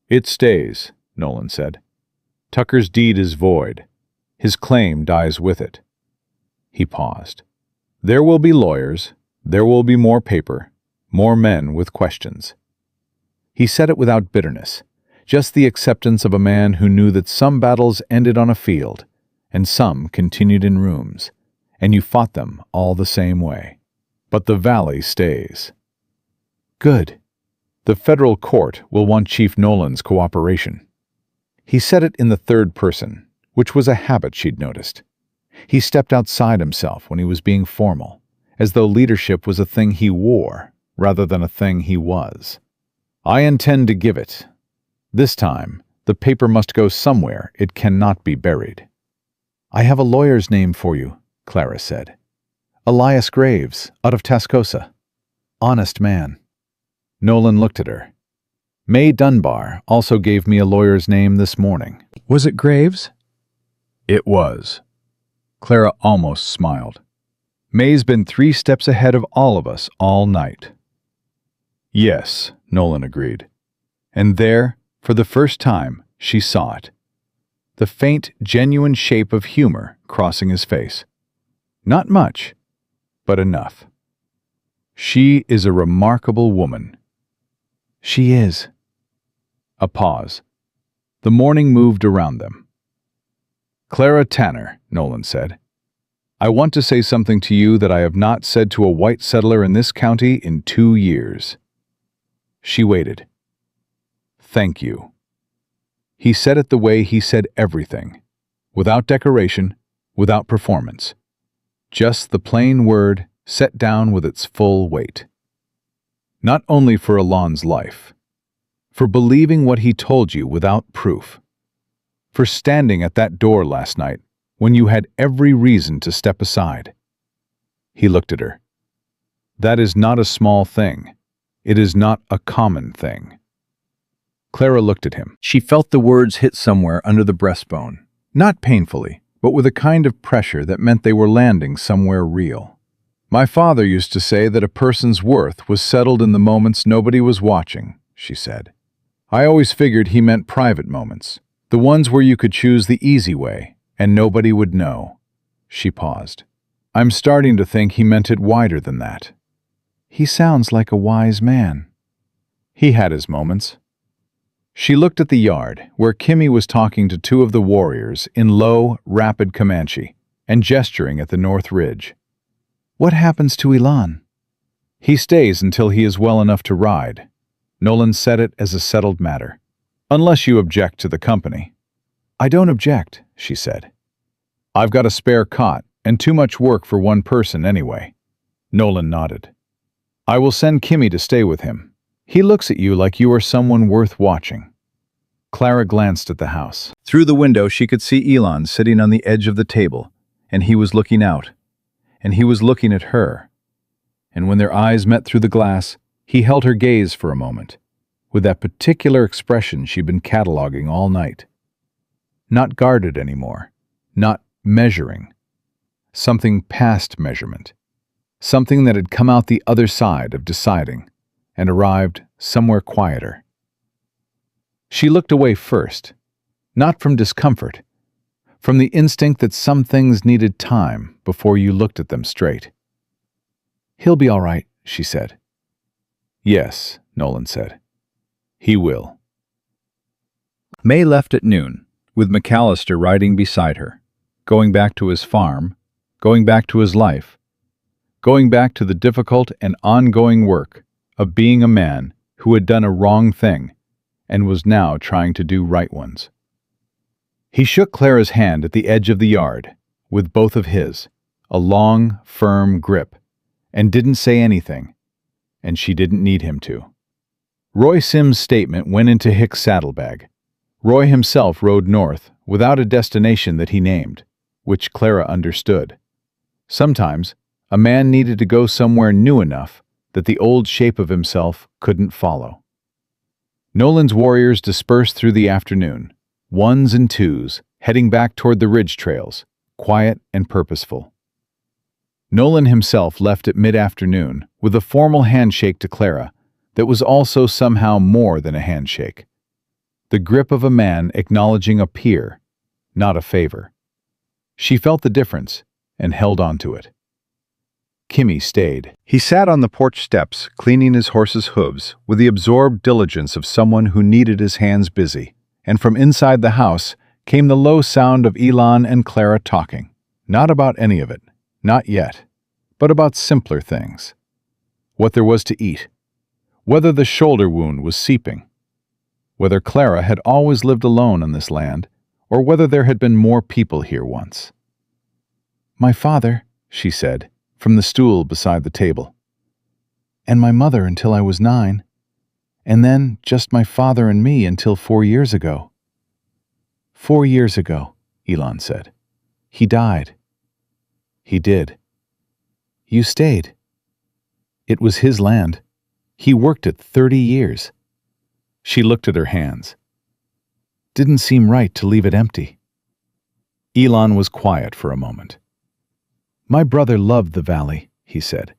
"It stays," Nolan said. "Tucker's deed is void. His claim dies with it." He paused. "There will be lawyers. There will be more paper, more men with questions." He said it without bitterness, just the acceptance of a man who knew that some battles ended on a field, and some continued in rooms, and you fought them all the same way. But the valley stays. "Good. The federal court will want Chief Nolan's cooperation." He said it in the third person, which was a habit she'd noticed. He stepped outside himself when he was being formal, as though leadership was a thing he wore rather than a thing he was. "I intend to give it. This time, the paper must go somewhere. It cannot be buried." "I have a lawyer's name for you," Clara said. "Elias Graves, out of Tascosa. Honest man." Nolan looked at her. "May Dunbar also gave me a lawyer's name this morning." Was it Graves? It was. Clara almost smiled. "May's been 3 steps ahead of all of us all night." "Yes," Nolan agreed. And there, for the first time, she saw it. The faint, genuine shape of humor crossing his face. Not much, but enough. She is a remarkable woman. She is. A pause. The morning moved around them. Clara Tanner, Nolan said, I want to say something to you that I have not said to a white settler in this county in 2 years. She waited. Thank you. He said it the way he said everything, without decoration, without performance. Just the plain word set down with its full weight. Not only for Alon's life, for believing what he told you without proof, for standing at that door last night when you had every reason to step aside. He looked at her. That is not a small thing. It is not a common thing. Clara looked at him. She felt the words hit somewhere under the breastbone, not painfully, but with a kind of pressure that meant they were landing somewhere real. My father used to say that a person's worth was settled in the moments nobody was watching, she said. I always figured he meant private moments, the ones where you could choose the easy way and nobody would know. She paused. I'm starting to think he meant it wider than that. He sounds like a wise man. He had his moments. She looked at the yard, where Kimmy was talking to 2 of the warriors in low, rapid Comanche and gesturing at the North Ridge. What happens to Elon? He stays until he is well enough to ride. Nolan said it as a settled matter. Unless you object to the company. I don't object, she said. I've got a spare cot and too much work for one person anyway. Nolan nodded. I will send Kimmy to stay with him. He looks at you like you are someone worth watching. Clara glanced at the house. Through the window, she could see Elon sitting on the edge of the table, and he was looking out, and he was looking at her. And when their eyes met through the glass, he held her gaze for a moment, with that particular expression she'd been cataloging all night. Not guarded anymore, not measuring. Something past measurement. Something that had come out the other side of deciding and arrived somewhere quieter. She looked away first, not from discomfort, from the instinct that some things needed time before you looked at them straight. He'll be all right, she said. Yes, Nolan said. He will. May left at noon, with McAllister riding beside her, going back to his farm, going back to his life, going back to the difficult and ongoing work of being a man who had done a wrong thing and was now trying to do right ones. He shook Clara's hand at the edge of the yard, with both of his, a long, firm grip, and didn't say anything, and she didn't need him to. Roy Sims' statement went into Hick's saddlebag. Roy himself rode north without a destination that he named, which Clara understood. Sometimes, a man needed to go somewhere new enough that the old shape of himself couldn't follow. Nolan's warriors dispersed through the afternoon, 1s and 2s, heading back toward the ridge trails, quiet and purposeful. Nolan himself left at mid-afternoon with a formal handshake to Clara that was also somehow more than a handshake. The grip of a man acknowledging a peer, not a favor. She felt the difference and held on to it. Kimmy stayed. He sat on the porch steps, cleaning his horse's hooves with the absorbed diligence of someone who needed his hands busy, and from inside the house came the low sound of Elon and Clara talking. Not about any of it, not yet, but about simpler things. What there was to eat, whether the shoulder wound was seeping, whether Clara had always lived alone on this land, or whether there had been more people here once. My father, she said, from the stool beside the table. And my mother until I was 9. And then just my father and me until 4 years ago. 4 years ago, Elon said. He died. He did. You stayed. It was his land. He worked it 30 years. She looked at her hands. Didn't seem right to leave it empty. Elon was quiet for a moment. My brother loved the valley, he said.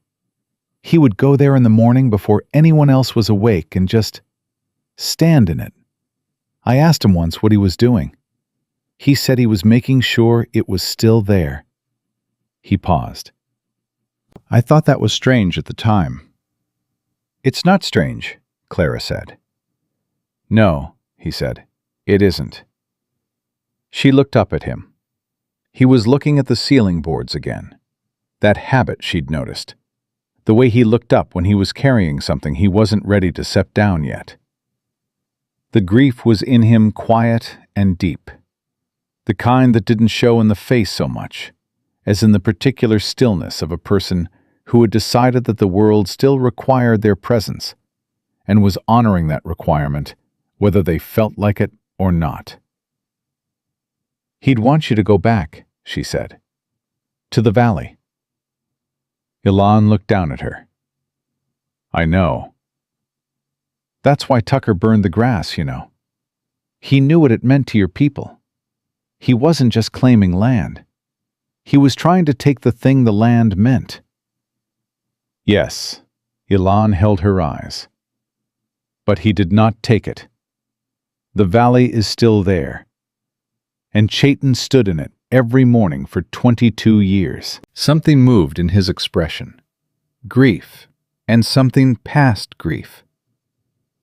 He would go there in the morning before anyone else was awake and just stand in it. I asked him once what he was doing. He said he was making sure it was still there. He paused. I thought that was strange at the time. It's not strange, Clara said. No, he said, it isn't. She looked up at him. He was looking at the ceiling boards again. That habit she'd noticed. The way he looked up when he was carrying something he wasn't ready to set down yet. The grief was in him, quiet and deep. The kind that didn't show in the face so much, as in the particular stillness of a person who had decided that the world still required their presence, and was honoring that requirement, whether they felt like it or not. He'd want you to go back, she said. To the valley. Ilan looked down at her. I know. That's why Tucker burned the grass, you know. He knew what it meant to your people. He wasn't just claiming land. He was trying to take the thing the land meant. Yes, Ilan held her eyes. But he did not take it. The valley is still there. And Chaitin stood in it every morning for 22 years. Something moved in his expression. Grief, and something past grief.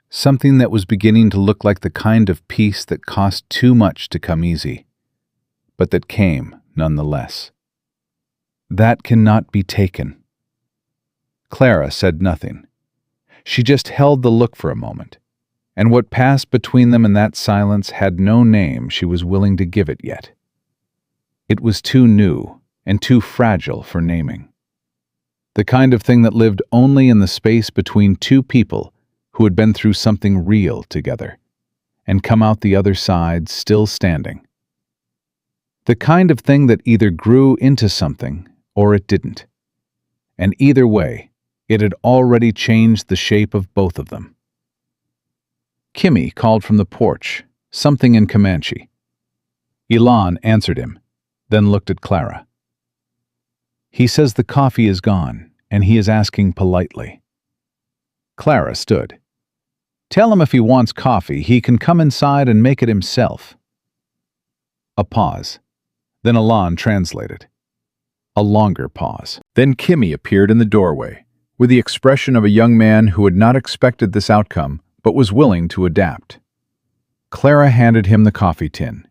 Something that was beginning to look like the kind of peace that cost too much to come easy, but that came nonetheless. That cannot be taken. Clara said nothing. She just held the look for a moment, and what passed between them in that silence had no name she was willing to give it yet. It was too new and too fragile for naming. The kind of thing that lived only in the space between two people who had been through something real together, and come out the other side still standing. The kind of thing that either grew into something or it didn't. And either way, it had already changed the shape of both of them. Kimmy called from the porch, something in Comanche. Ilan answered him, then looked at Clara. He says the coffee is gone, and he is asking politely. Clara stood. Tell him if he wants coffee, he can come inside and make it himself. A pause. Then Ilan translated. A longer pause. Then Kimmy appeared in the doorway, with the expression of a young man who had not expected this outcome, but was willing to adapt. Clara handed him the coffee tin.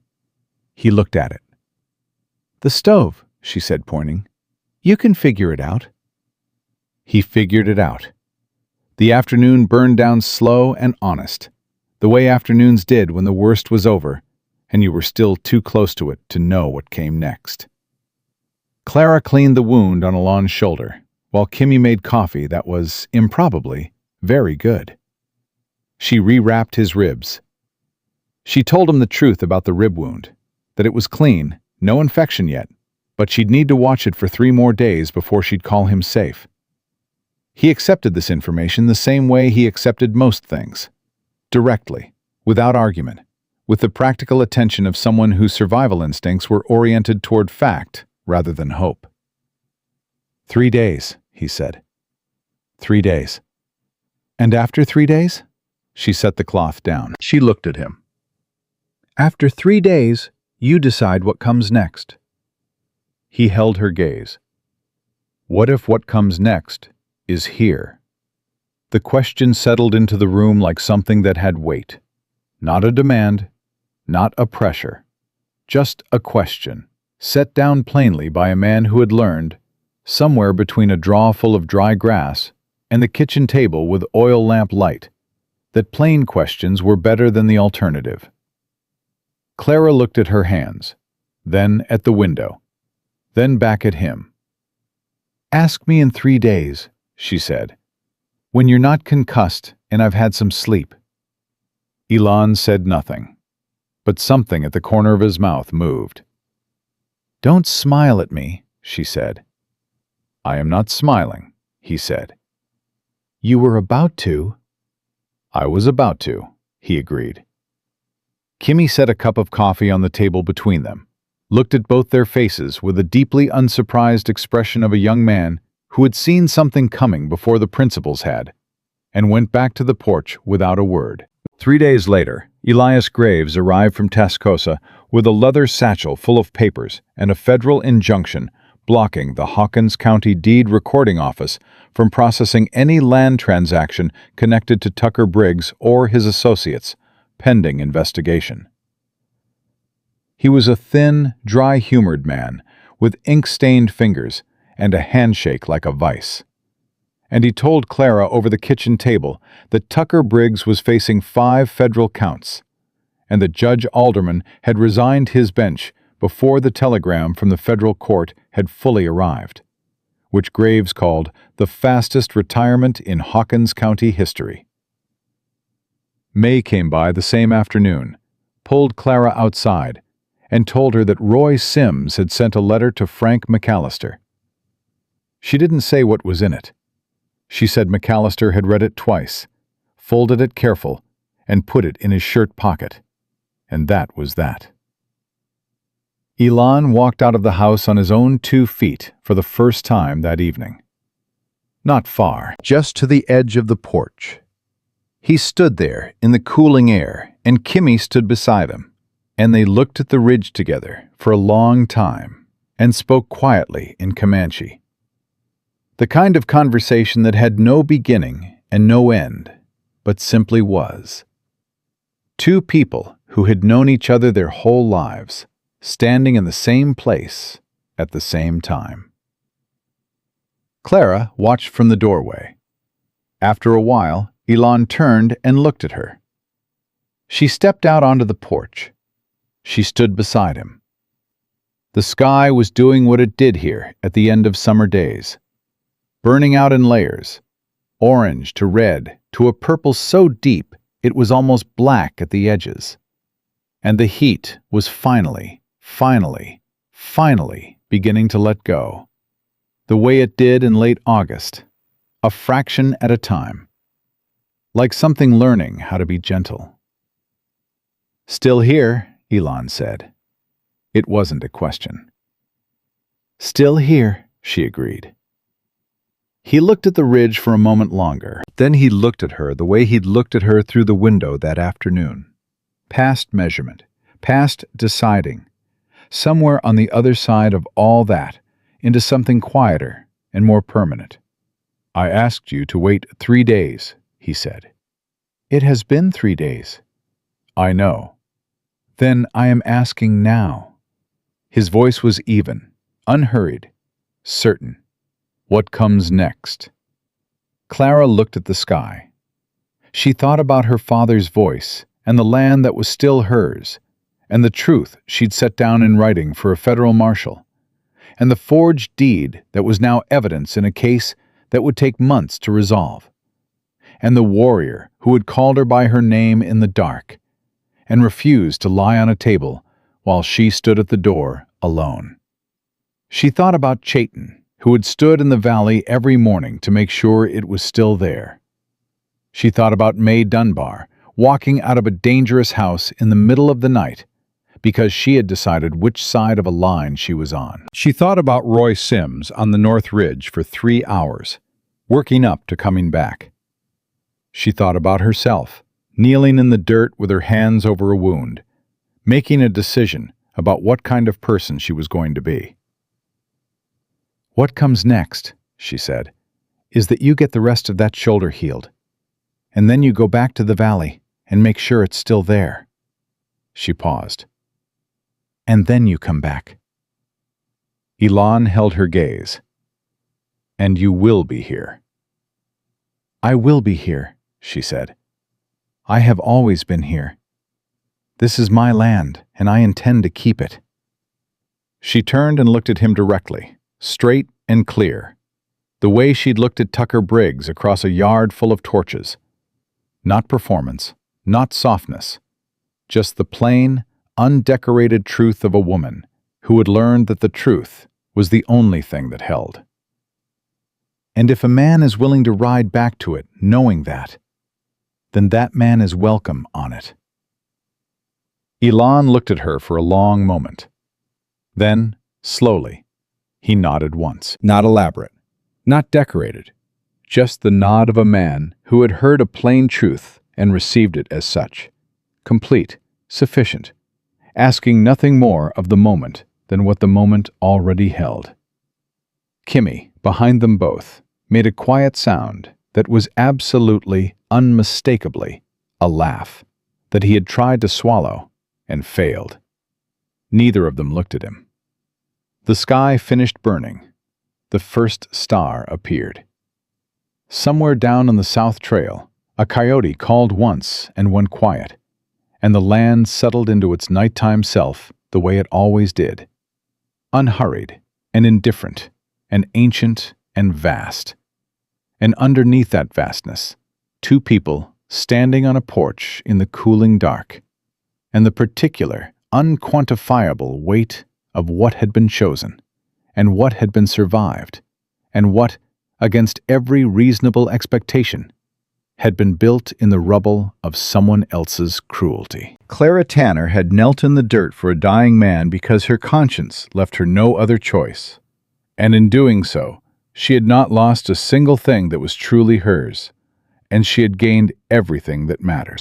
He looked at it. The stove, she said, pointing. You can figure it out. He figured it out. The afternoon burned down slow and honest, the way afternoons did when the worst was over, and you were still too close to it to know what came next. Clara cleaned the wound on Ilan's shoulder, while Kimmy made coffee that was, improbably, very good. She rewrapped his ribs. She told him the truth about the rib wound, that it was clean, no infection yet, but she'd need to watch it for 3 more days before she'd call him safe. He accepted this information the same way he accepted most things. Directly, without argument, with the practical attention of someone whose survival instincts were oriented toward fact rather than hope. 3 days, he said. 3 days. And after 3 days? She set the cloth down. She looked at him. After 3 days, you decide what comes next. He held her gaze. What if what comes next is here? The question settled into the room like something that had weight. Not a demand, not a pressure. Just a question, set down plainly by a man who had learned, somewhere between a drawer full of dry grass and the kitchen table with oil lamp light, that plain questions were better than the alternative. Clara looked at her hands, then at the window, then back at him. Ask me in 3 days, she said, when you're not concussed and I've had some sleep. Ilan said nothing, but something at the corner of his mouth moved. Don't smile at me, she said. I am not smiling, he said. You were about to. I was about to, he agreed. Kimmy set a cup of coffee on the table between them, looked at both their faces with a deeply unsurprised expression of a young man who had seen something coming before the principals had, and went back to the porch without a word. 3 days later, Elias Graves arrived from Tascosa with a leather satchel full of papers and a federal injunction blocking the Hawkins County Deed Recording Office from processing any land transaction connected to Tucker Briggs or his associates, pending investigation. He was a thin, dry-humored man with ink-stained fingers and a handshake like a vice. And he told Clara over the kitchen table that Tucker Briggs was facing 5 federal counts, and that Judge Alderman had resigned his bench before the telegram from the federal court had fully arrived, which Graves called the fastest retirement in Hawkins County history. May came by the same afternoon, pulled Clara outside, and told her that Roy Sims had sent a letter to Frank McAllister. She didn't say what was in it. She said McAllister had read it twice, folded it careful, and put it in his shirt pocket. And that was that. Elon walked out of the house on his own 2 feet for the first time that evening. Not far, just to the edge of the porch. He stood there in the cooling air, and Kimmy stood beside him, and they looked at the ridge together for a long time and spoke quietly in Comanche. The kind of conversation that had no beginning and no end, but simply was. 2 people who had known each other their whole lives, standing in the same place at the same time. Clara watched from the doorway. After a while, Elon turned and looked at her. She stepped out onto the porch. She stood beside him. The sky was doing what it did here at the end of summer days, burning out in layers, orange to red to a purple so deep it was almost black at the edges. And the heat was finally beginning to let go, the way it did in late August, a fraction at a time, like something learning how to be gentle. "Still here," Elon said. It wasn't a question. "Still here," she agreed. He looked at the ridge for a moment longer. Then he looked at her the way he'd looked at her through the window that afternoon. Past measurement, past deciding, somewhere on the other side of all that, into something quieter and more permanent. "I asked you to wait 3 days," he said. "It has been 3 days." "I know." "Then I am asking now." His voice was even, unhurried, certain. "What comes next?" Clara looked at the sky. She thought about her father's voice and the land that was still hers, and the truth she'd set down in writing for a federal marshal, and the forged deed that was now evidence in a case that would take months to resolve, and the warrior who had called her by her name in the dark and refused to lie on a table while she stood at the door alone. She thought about Chayton, who had stood in the valley every morning to make sure it was still there. She thought about May Dunbar, walking out of a dangerous house in the middle of the night because she had decided which side of a line she was on. She thought about Roy Sims on the North Ridge for 3 hours, working up to coming back. She thought about herself, kneeling in the dirt with her hands over a wound, making a decision about what kind of person she was going to be. "What comes next," she said, "is that you get the rest of that shoulder healed. And then you go back to the valley and make sure it's still there." She paused. "And then you come back." Elon held her gaze. "And you will be here." "I will be here," she said. "I have always been here. This is my land, and I intend to keep it." She turned and looked at him directly, straight and clear, the way she'd looked at Tucker Briggs across a yard full of torches. Not performance, not softness, just the plain, undecorated truth of a woman who had learned that the truth was the only thing that held. And if a man is willing to ride back to it knowing that, then that man is welcome on it. Elon looked at her for a long moment. Then, slowly, he nodded once. Not elaborate, not decorated, just the nod of a man who had heard a plain truth and received it as such, complete, sufficient, asking nothing more of the moment than what the moment already held. Kimmy, behind them both, made a quiet sound that was absolutely, unmistakably, a laugh that he had tried to swallow and failed. Neither of them looked at him. The sky finished burning. The first star appeared. Somewhere down on the South Trail, a coyote called once and went quiet, and the land settled into its nighttime self the way it always did. Unhurried and indifferent and ancient and vast. And underneath that vastness, two people standing on a porch in the cooling dark, and the particular, unquantifiable weight of what had been chosen, and what had been survived, and what, against every reasonable expectation, had been built in the rubble of someone else's cruelty. Clara Tanner had knelt in the dirt for a dying man because her conscience left her no other choice. And in doing so, she had not lost a single thing that was truly hers, and she had gained everything that matters.